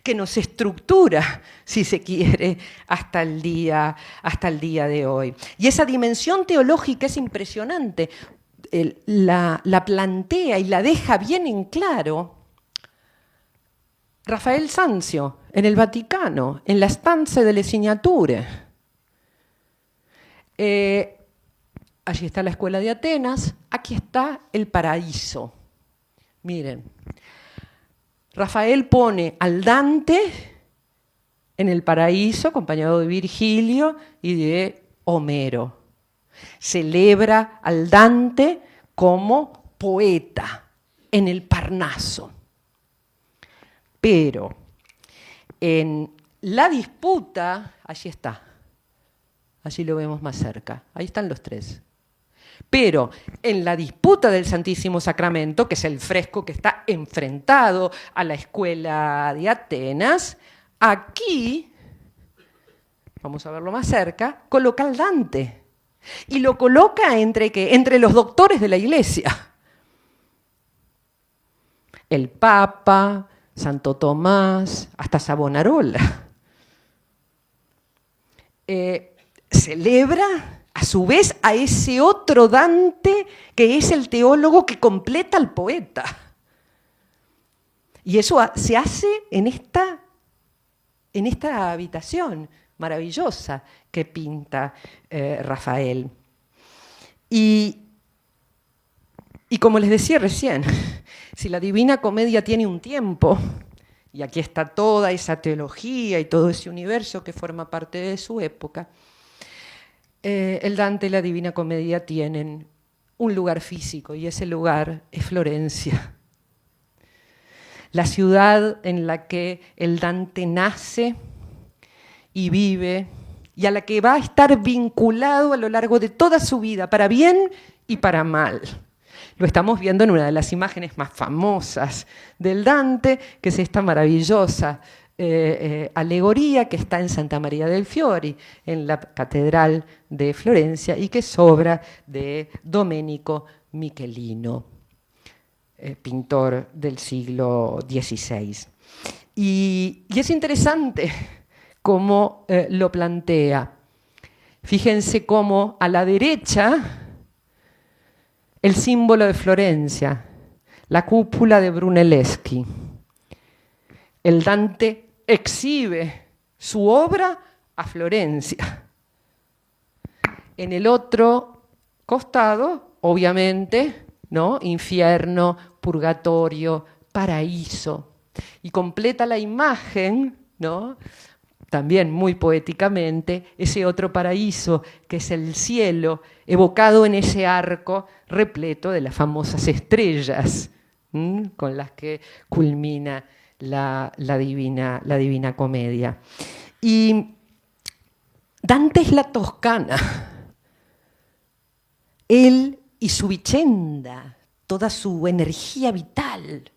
que nos estructura, si se quiere, hasta el día de hoy. Y esa dimensión teológica es impresionante. La plantea y la deja bien en claro Rafael Sanzio en el Vaticano, en la Stanze delle Signature. Allí está la Escuela de Atenas, aquí está el paraíso. Miren, Rafael pone al Dante en el paraíso, acompañado de Virgilio y de Homero. Celebra al Dante como poeta en el Parnaso. Pero en la disputa, allí está, allí lo vemos más cerca, ahí están los tres. Pero en la disputa del Santísimo Sacramento, que es el fresco que está enfrentado a la Escuela de Atenas, aquí, vamos a verlo más cerca, coloca al Dante. Y lo coloca entre los doctores de la Iglesia. El Papa, Santo Tomás, hasta Savonarola. Celebra a su vez a ese otro Dante que es el teólogo que completa al poeta. Y eso se hace en esta habitación maravillosa que pinta Rafael. Y como les decía recién, si la Divina Comedia tiene un tiempo, y aquí está toda esa teología y todo ese universo que forma parte de su época, el Dante y la Divina Comedia tienen un lugar físico, y ese lugar es Florencia. La ciudad en la que el Dante nace y vive, y a la que va a estar vinculado a lo largo de toda su vida, para bien y para mal. Lo estamos viendo en una de las imágenes más famosas del Dante, que es esta maravillosa alegoría que está en Santa María del Fiori, en la Catedral de Florencia, y que es obra de Domenico Michelino, pintor del siglo XVI. Y es interesante cómo lo plantea. Fíjense cómo a la derecha el símbolo de Florencia, la cúpula de Brunelleschi. El Dante exhibe su obra a Florencia. En el otro costado, obviamente, ¿no? Infierno, purgatorio, paraíso. Y completa la imagen, ¿no? También muy poéticamente, ese otro paraíso que es el cielo, evocado en ese arco repleto de las famosas estrellas, con las que culmina la Divina Comedia. Y Dante es la Toscana. Él y su Vicenda, toda su energía vital,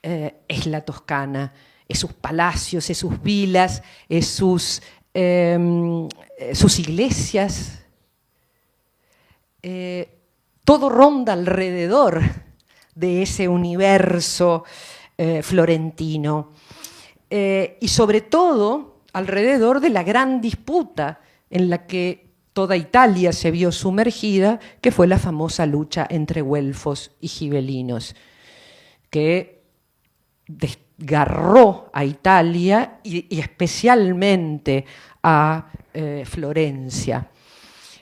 es la Toscana. Es sus palacios, es sus vilas, es sus iglesias. Todo ronda alrededor de ese universo florentino. Y sobre todo alrededor de la gran disputa en la que toda Italia se vio sumergida, que fue la famosa lucha entre güelfos y gibelinos, que desgarró a Italia y especialmente a Florencia,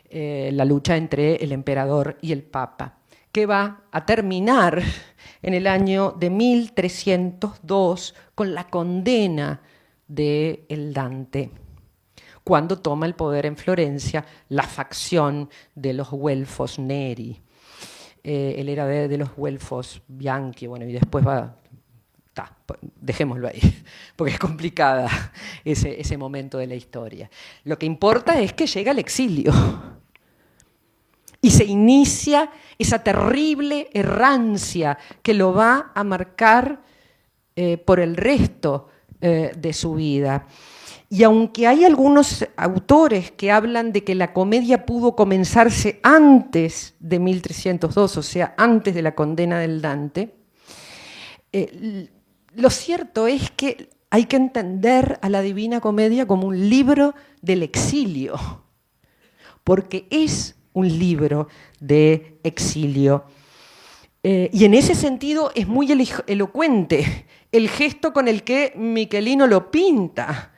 la lucha entre el emperador y el papa, que va a terminar en el año de 1302 con la condena de el Dante, cuando toma el poder en Florencia la facción de los güelfos Neri. Él era de los güelfos Bianchi, bueno, y después dejémoslo ahí, porque es complicada ese momento de la historia. Lo que importa es que llega el exilio y se inicia esa terrible errancia que lo va a marcar por el resto de su vida. Y aunque hay algunos autores que hablan de que la comedia pudo comenzarse antes de 1302, o sea, antes de la condena del Dante, lo cierto es que hay que entender a la Divina Comedia como un libro del exilio, porque es un libro de exilio. Y en ese sentido es muy elocuente el gesto con el que Michelino lo pinta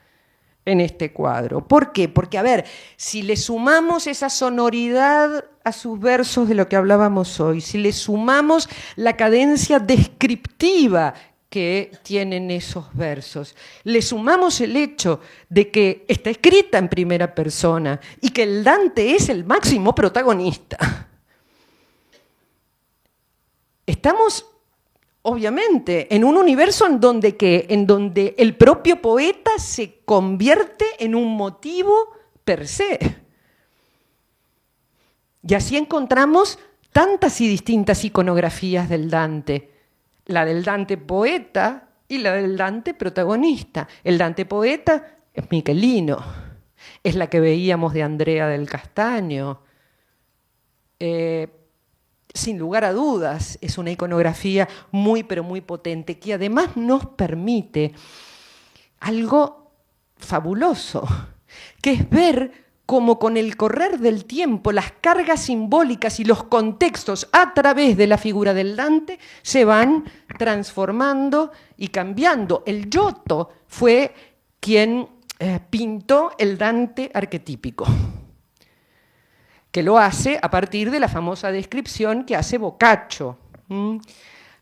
en este cuadro. ¿Por qué? Porque, a ver, si le sumamos esa sonoridad a sus versos de lo que hablábamos hoy, si le sumamos la cadencia descriptiva que tienen esos versos, le sumamos el hecho de que está escrita en primera persona y que el Dante es el máximo protagonista, estamos obviamente en un universo en donde el propio poeta se convierte en un motivo per se. Y así encontramos tantas y distintas iconografías del Dante. La del Dante poeta y la del Dante protagonista. El Dante poeta es Michelino, es la que veíamos de Andrea del Castaño. Sin lugar a dudas, es una iconografía muy, pero muy potente, que además nos permite algo fabuloso, que es ver cómo con el correr del tiempo las cargas simbólicas y los contextos a través de la figura del Dante se van transformando y cambiando. El Giotto fue quien pintó el Dante arquetípico, que lo hace a partir de la famosa descripción que hace Boccaccio.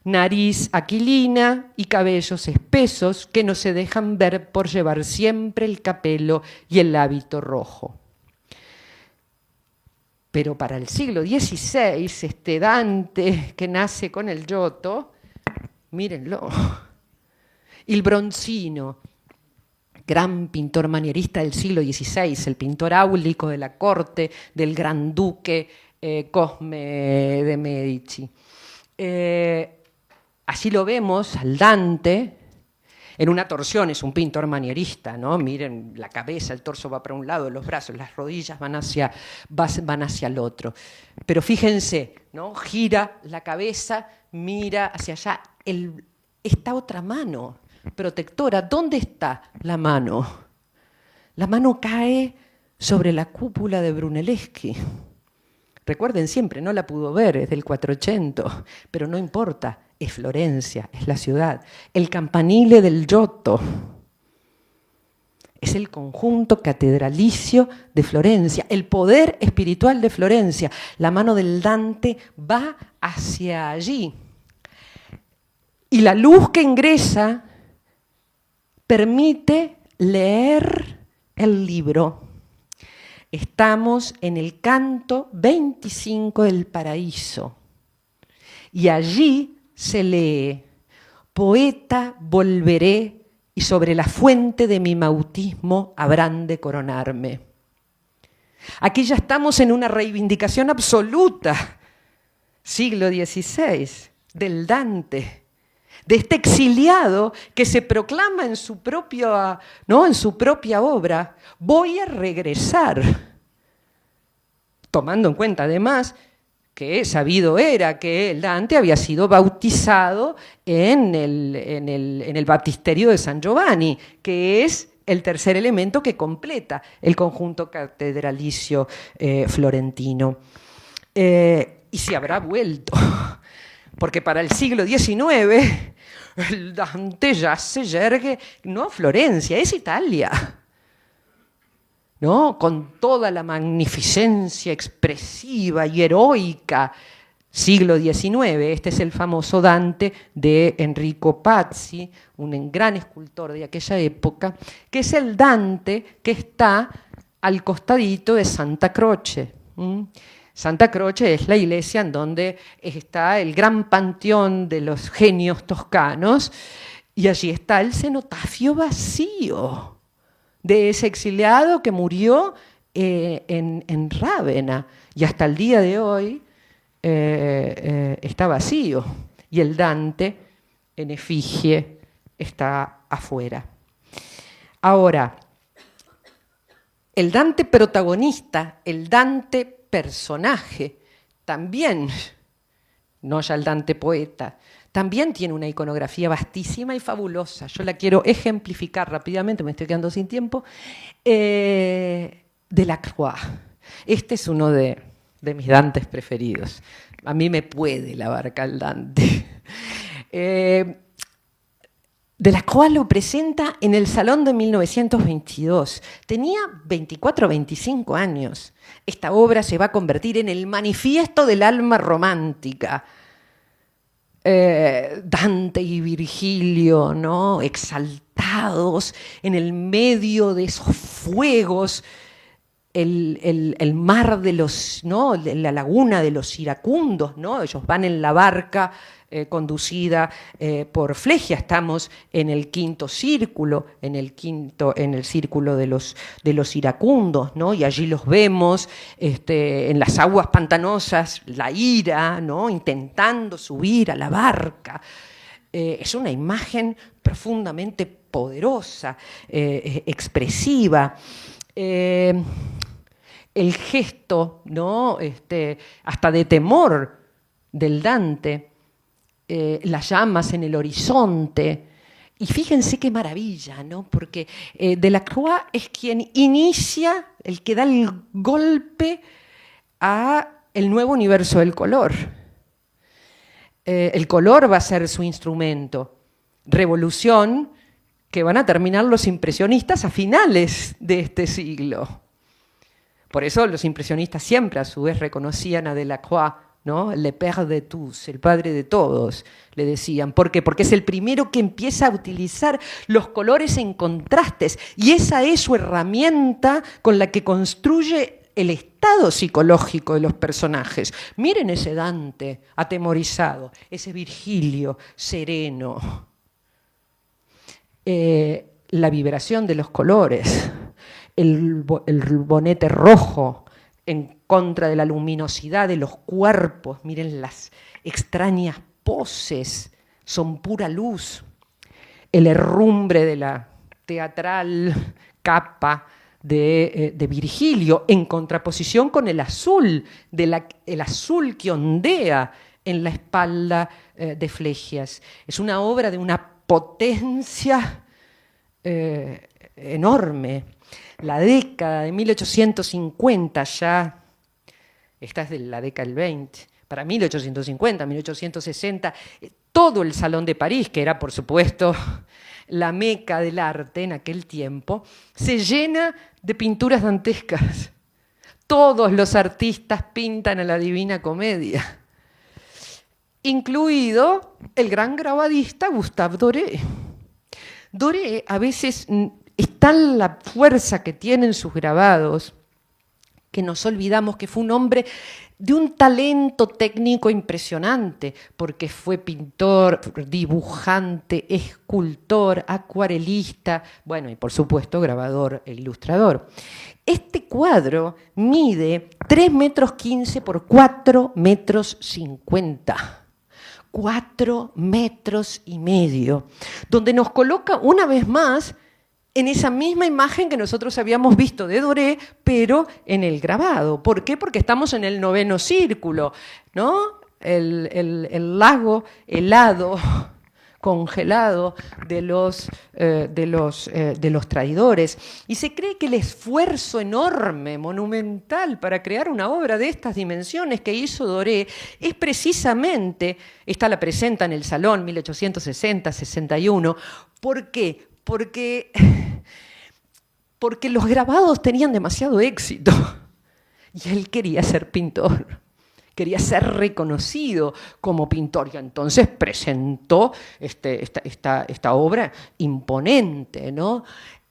Nariz aquilina y cabellos espesos que no se dejan ver por llevar siempre el capelo y el hábito rojo. Pero para el siglo XVI, este Dante que nace con el Giotto, mírenlo, il Bronzino, gran pintor manierista del siglo XVI, el pintor áulico de la corte del gran duque Cosme de Medici. Allí lo vemos al Dante en una torsión, es un pintor manierista, ¿no? Miren, la cabeza, el torso va para un lado, los brazos, las rodillas van hacia el otro. Pero fíjense, ¿no? Gira la cabeza, mira hacia allá, esta otra mano protectora, ¿dónde está la mano? La mano cae sobre la cúpula de Brunelleschi. Recuerden siempre, no la pudo ver, es del 400, pero no importa, es Florencia, es la ciudad. El campanile del Giotto Es el conjunto catedralicio de Florencia, el poder espiritual de Florencia. La mano del Dante va hacia allí. Y la luz que ingresa permite leer el libro. Estamos en el canto 25 del Paraíso. Y allí se lee: poeta volveré y sobre la fuente de mi bautismo habrán de coronarme. Aquí ya estamos en una reivindicación absoluta, siglo XVI, del Dante, de este exiliado que se proclama en su propia, ¿no?, en su propia obra: voy a regresar, tomando en cuenta además que sabido era que el Dante había sido bautizado en el baptisterio de San Giovanni, que es el tercer elemento que completa el conjunto catedralicio florentino. Y se habrá vuelto, porque para el siglo XIX el Dante ya se yergue, no Florencia, es Italia, ¿no?, con toda la magnificencia expresiva y heroica. Siglo XIX, este es el famoso Dante de Enrico Pazzi, un gran escultor de aquella época, que es el Dante que está al costadito de Santa Croce. Santa Croce es la iglesia en donde está el gran panteón de los genios toscanos, y allí está el cenotafio vacío de ese exiliado que murió en Rávena, y hasta el día de hoy está vacío, y el Dante en efigie está afuera. Ahora, el Dante protagonista, el Dante personaje, también, no ya el Dante poeta, también tiene una iconografía vastísima y fabulosa. Yo la quiero ejemplificar rápidamente, me estoy quedando sin tiempo. Delacroix. Este es uno de mis Dantes preferidos. A mí me puede la barca el Dante. Delacroix lo presenta en el Salón de 1922. Tenía 24 o 25 años. Esta obra se va a convertir en el manifiesto del alma romántica. Dante y Virgilio, ¿no?, exaltados en el medio de esos fuegos, el mar de los, ¿no?, la laguna de los iracundos, ¿no? Ellos van en la barca conducida por Flegia. Estamos en el quinto círculo, en el círculo de los iracundos, ¿no? Y allí los vemos en las aguas pantanosas, la ira, ¿no?, intentando subir a la barca. Es una imagen profundamente poderosa, expresiva. El gesto, ¿no?, hasta de temor del Dante, las llamas en el horizonte. Y fíjense qué maravilla, ¿no?, porque Delacroix es quien inicia, el que da el golpe a el nuevo universo del color. El color va a ser su instrumento. Revolución que van a terminar los impresionistas a finales de este siglo. Por eso los impresionistas siempre a su vez reconocían a Delacroix, ¿no?, le père de tous, el padre de todos, le decían. ¿Por qué? Porque es el primero que empieza a utilizar los colores en contrastes, y esa es su herramienta con la que construye el estado psicológico de los personajes. Miren ese Dante atemorizado, ese Virgilio sereno. La vibración de los colores, el bonete rojo en contra de la luminosidad de los cuerpos. Miren las extrañas poses, son pura luz. El herrumbre de la teatral capa de Virgilio, en contraposición con el azul, el azul que ondea en la espalda de Flegias. Es una obra de una potencia enorme. La década de 1850 ya, esta es de la década del 20, para 1850, 1860, todo el Salón de París, que era por supuesto la meca del arte en aquel tiempo, se llena de pinturas dantescas. Todos los artistas pintan a la Divina Comedia, incluido el gran grabadista Gustave Doré. Doré a veces es tal la fuerza que tienen sus grabados que nos olvidamos que fue un hombre de un talento técnico impresionante, porque fue pintor, dibujante, escultor, acuarelista, bueno, y por supuesto grabador e ilustrador. Este cuadro mide 3,15 metros por 4,50 metros. 4,5 metros, donde nos coloca una vez más en esa misma imagen que nosotros habíamos visto de Doré, pero en el grabado. ¿Por qué? Porque estamos en el 9º círculo, ¿no? El lago helado, congelado de los traidores. Y se cree que el esfuerzo enorme, monumental, para crear una obra de estas dimensiones que hizo Doré es precisamente, esta la presenta en el Salón 1860-61, ¿por qué? Porque los grabados tenían demasiado éxito y él quería ser pintor, quería ser reconocido como pintor y entonces presentó esta obra imponente, ¿no?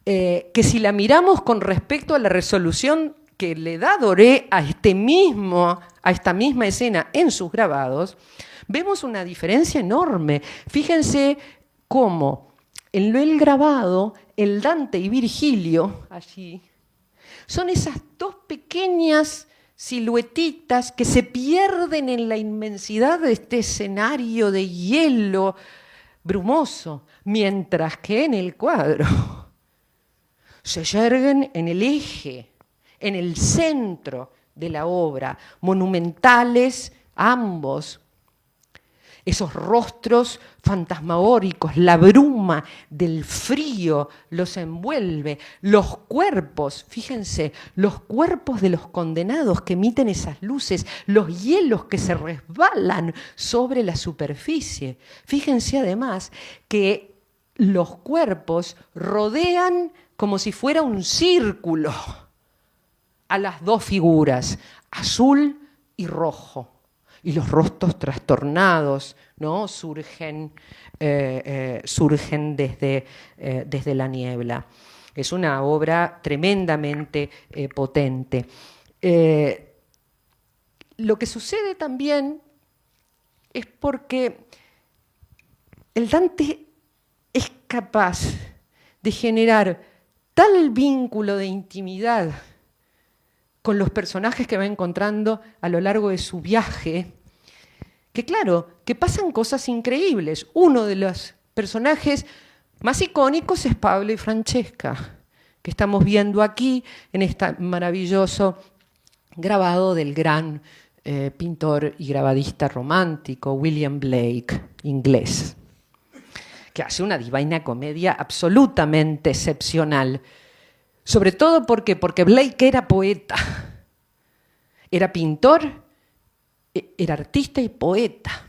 Que si la miramos con respecto a la resolución que le da Doré a esta misma escena en sus grabados, vemos una diferencia enorme. Fíjense cómo en el grabado, el Dante y Virgilio, allí, son esas dos pequeñas siluetitas que se pierden en la inmensidad de este escenario de hielo brumoso, mientras que en el cuadro se yerguen en el eje, en el centro de la obra, monumentales ambos. Esos rostros fantasmagóricos, la bruma del frío los envuelve, los cuerpos, fíjense, los cuerpos de los condenados que emiten esas luces, los hielos que se resbalan sobre la superficie. Fíjense además que los cuerpos rodean como si fuera un círculo a las dos figuras, azul y rojo. Y los rostros trastornados, ¿no? surgen desde la niebla. Es una obra tremendamente potente. Lo que sucede también es porque el Dante es capaz de generar tal vínculo de intimidad con los personajes que va encontrando a lo largo de su viaje, que claro, que pasan cosas increíbles. Uno de los personajes más icónicos es Pablo y Francesca, que estamos viendo aquí en este maravilloso grabado del gran pintor y grabadista romántico William Blake, inglés, que hace una Divina Comedia absolutamente excepcional. Sobre todo porque Blake era poeta, era pintor, era artista y poeta.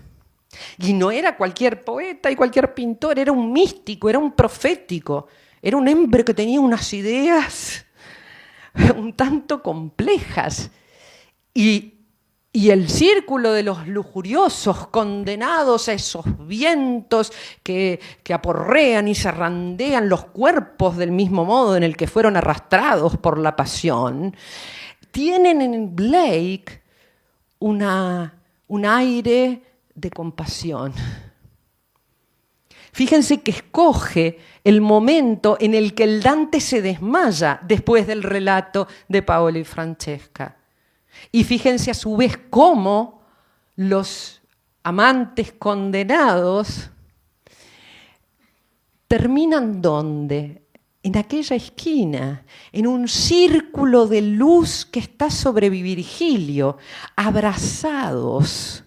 Y no era cualquier poeta y cualquier pintor, era un místico, era un profético, era un hombre que tenía unas ideas un tanto complejas. Y el círculo de los lujuriosos condenados a esos vientos que aporrean y zarandean los cuerpos del mismo modo en el que fueron arrastrados por la pasión, tienen en Blake un aire de compasión. Fíjense que escoge el momento en el que el Dante se desmaya después del relato de Paolo y Francesca. Y fíjense a su vez cómo los amantes condenados terminan ¿dónde? En aquella esquina, en un círculo de luz que está sobre Virgilio, abrazados,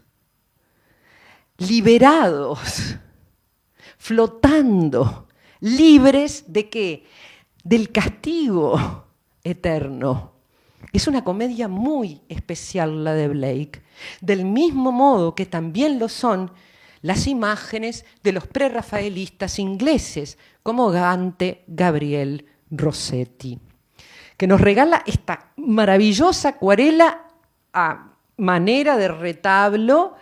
liberados, flotando, libres ¿de qué? Del castigo eterno. Es una comedia muy especial la de Blake, del mismo modo que también lo son las imágenes de los prerrafaelistas ingleses, como Dante Gabriel Rossetti, que nos regala esta maravillosa acuarela a manera de retablo,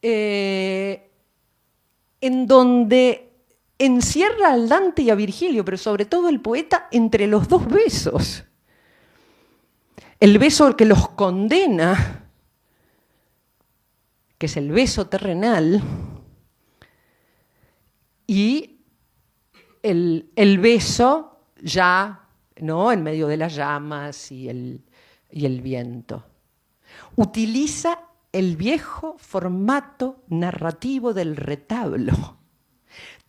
en donde encierra al Dante y a Virgilio, pero sobre todo el poeta, entre los dos besos. El beso que los condena, que es el beso terrenal, y el beso ya, ¿no?, en medio de las llamas y el viento. Utiliza el viejo formato narrativo del retablo.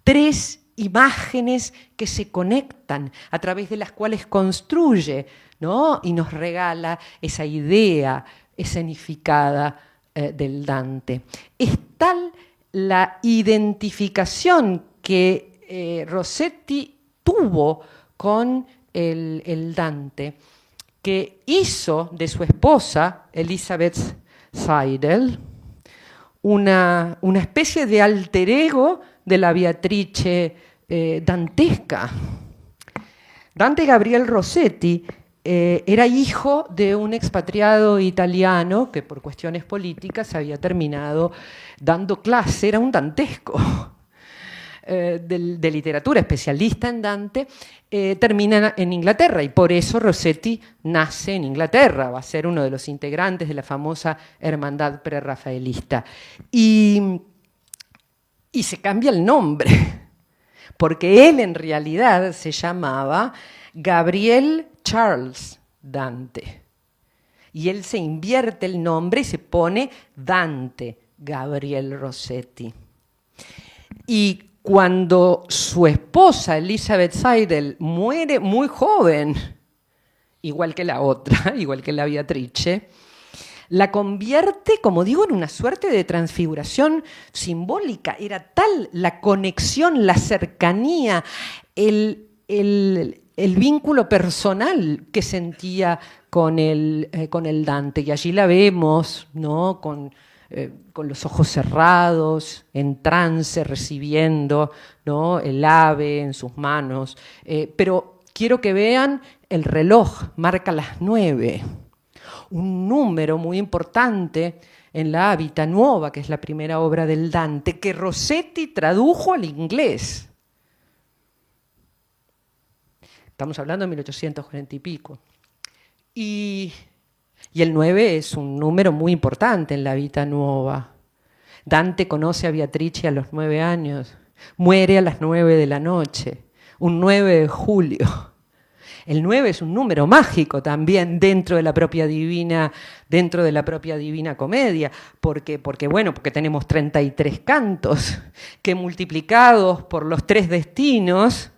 3 imágenes que se conectan, a través de las cuales construye, ¿no?, y nos regala esa idea escenificada del Dante. Es tal la identificación que Rossetti tuvo con el Dante, que hizo de su esposa, Elisabeth Seidel, una especie de alter ego de la Beatrice dantesca. Dante Gabriel Rossetti era hijo de un expatriado italiano que por cuestiones políticas había terminado dando clase, era un dantesco de literatura, especialista en Dante, termina en Inglaterra y por eso Rossetti nace en Inglaterra, va a ser uno de los integrantes de la famosa hermandad prerrafaelista. Y se cambia el nombre, porque él en realidad se llamaba Gabriel Charles Dante. Y él se invierte el nombre y se pone Dante Gabriel Rossetti. Y cuando su esposa, Elisabeth Seidel, muere muy joven, igual que la otra, igual que la Beatrice, la convierte, como digo, en una suerte de transfiguración simbólica. Era tal la conexión, la cercanía, el vínculo personal que sentía con el Dante. Y allí la vemos, ¿no?, con los ojos cerrados, en trance, recibiendo, ¿no?, el ave en sus manos. Pero quiero que vean el reloj, marca las 9. Un número muy importante en la Vita Nuova, que es la primera obra del Dante, que Rossetti tradujo al inglés. Estamos hablando de 1840 y pico. Y el 9 es un número muy importante en la Vita Nuova. Dante conoce a Beatrice a los 9 años, muere a las 9 de la noche, un 9 de julio. El 9 es un número mágico también dentro de la propia Divina Comedia, porque tenemos 33 cantos que multiplicados por los 3 destinos,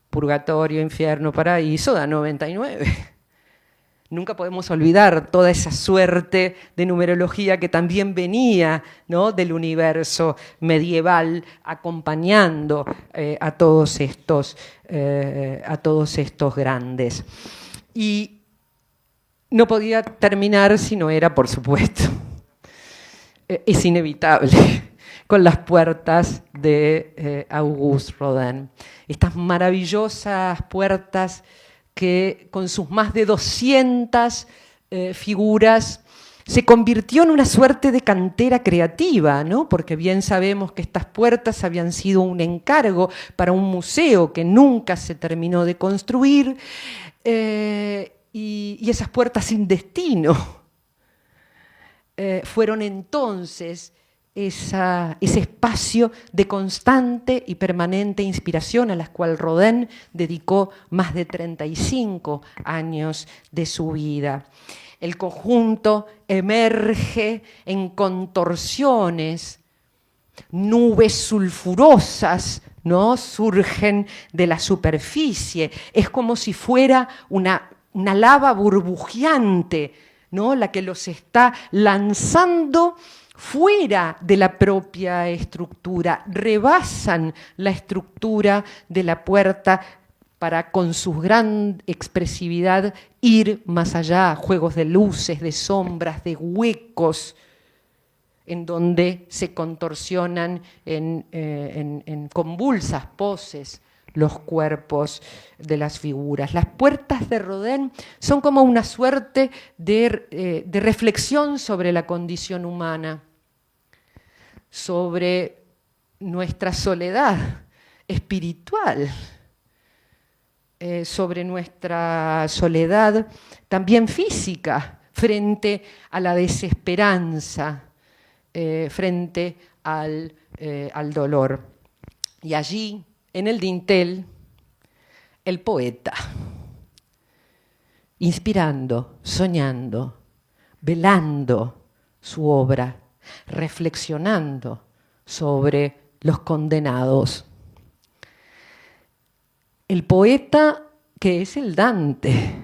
purgatorio, infierno, paraíso, da 99. Nunca podemos olvidar toda esa suerte de numerología que también venía, ¿no?, del universo medieval, acompañando a todos estos grandes. Y no podía terminar si no era, por supuesto, es inevitable, con las puertas de Auguste Rodin. Estas maravillosas puertas que con sus más de 200 figuras se convirtió en una suerte de cantera creativa, ¿no?, porque bien sabemos que estas puertas habían sido un encargo para un museo que nunca se terminó de construir, y esas puertas sin destino fueron entonces ese espacio de constante y permanente inspiración a la cual Rodin dedicó más de 35 años de su vida. El conjunto emerge en contorsiones, nubes sulfurosas, ¿no?, surgen de la superficie. Es como si fuera una lava burbujeante, ¿no?, la que los está lanzando fuera de la propia estructura, rebasan la estructura de la puerta para, con su gran expresividad, ir más allá, juegos de luces, de sombras, de huecos, en donde se contorsionan en convulsas poses los cuerpos de las figuras. Las puertas de Rodin son como una suerte de reflexión sobre la condición humana, sobre nuestra soledad espiritual, sobre nuestra soledad también física frente a la desesperanza, frente al dolor. Y allí, en el dintel, el poeta, inspirando, soñando, velando su obra, reflexionando sobre los condenados. El poeta que es el Dante,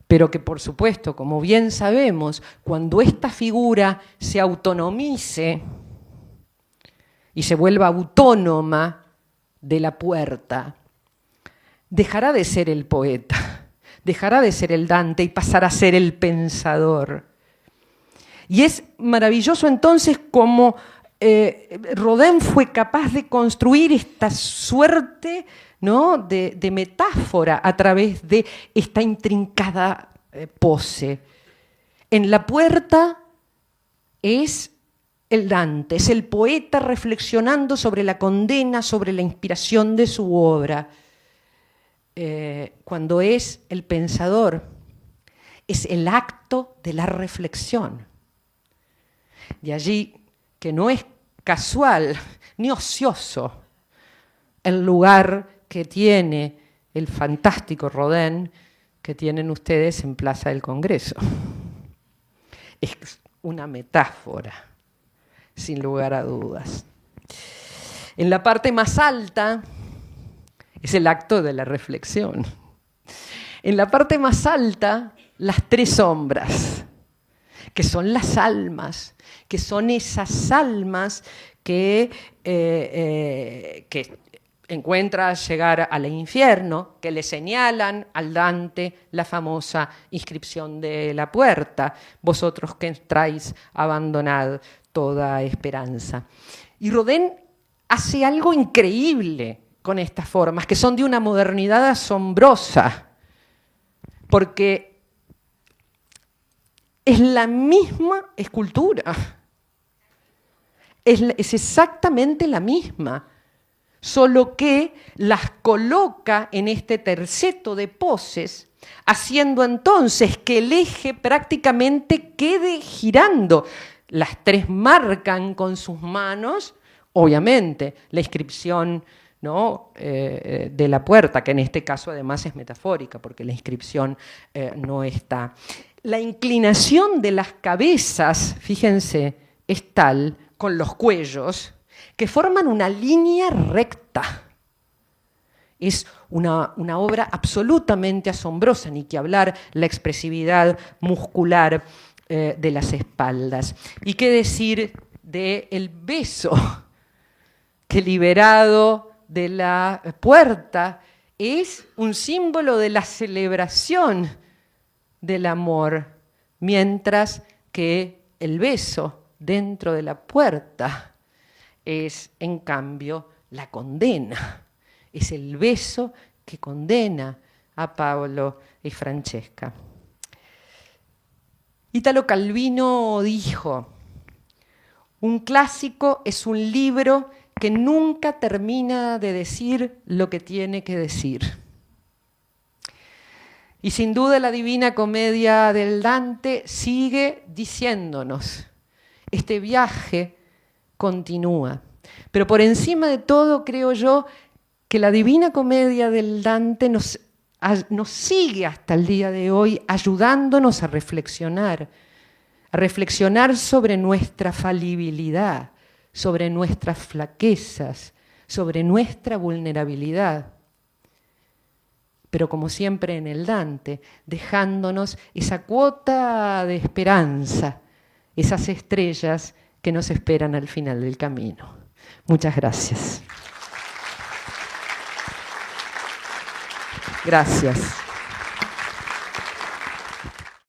pero que por supuesto, como bien sabemos, cuando esta figura se autonomice y se vuelva autónoma de la puerta, dejará de ser el poeta, dejará de ser el Dante y pasará a ser el pensador. Y es maravilloso entonces cómo Rodin fue capaz de construir esta suerte, ¿no?, de metáfora a través de esta intrincada pose. En la puerta es el Dante, es el poeta reflexionando sobre la condena, sobre la inspiración de su obra. Cuando es el pensador, es el acto de la reflexión. De allí que no es casual ni ocioso el lugar que tiene el fantástico Rodin que tienen ustedes en Plaza del Congreso. Es una metáfora, sin lugar a dudas. En la parte más alta es el acto de la reflexión. En la parte más alta, las tres sombras, que son las almas, que son esas almas que encuentra llegar al infierno, que le señalan al Dante la famosa inscripción de la puerta: vosotros que entráis, abandonad toda esperanza. Y Rodin hace algo increíble con estas formas, que son de una modernidad asombrosa, porque es la misma escultura, es exactamente la misma, solo que las coloca en este terceto de poses, haciendo entonces que el eje prácticamente quede girando. Las tres marcan con sus manos, obviamente, la inscripción, ¿no?, de la puerta, que en este caso además es metafórica, porque la inscripción no está. La inclinación de las cabezas, fíjense, es tal, con los cuellos, que forman una línea recta. Es una obra absolutamente asombrosa, ni que hablar la expresividad muscular de las espaldas. ¿Y qué decir del beso, que liberado de la puerta es un símbolo de la celebración del amor, mientras que el beso dentro de la puerta es, en cambio, la condena. Es el beso que condena a Paolo y Francesca. Italo Calvino dijo: un clásico es un libro que nunca termina de decir lo que tiene que decir. Y sin duda la Divina Comedia del Dante sigue diciéndonos: este viaje continúa. Pero por encima de todo, creo yo, que la Divina Comedia del Dante nos sigue hasta el día de hoy ayudándonos a reflexionar sobre nuestra falibilidad, sobre nuestras flaquezas, sobre nuestra vulnerabilidad. Pero como siempre en el Dante, dejándonos esa cuota de esperanza, esas estrellas que nos esperan al final del camino. Muchas gracias. Gracias.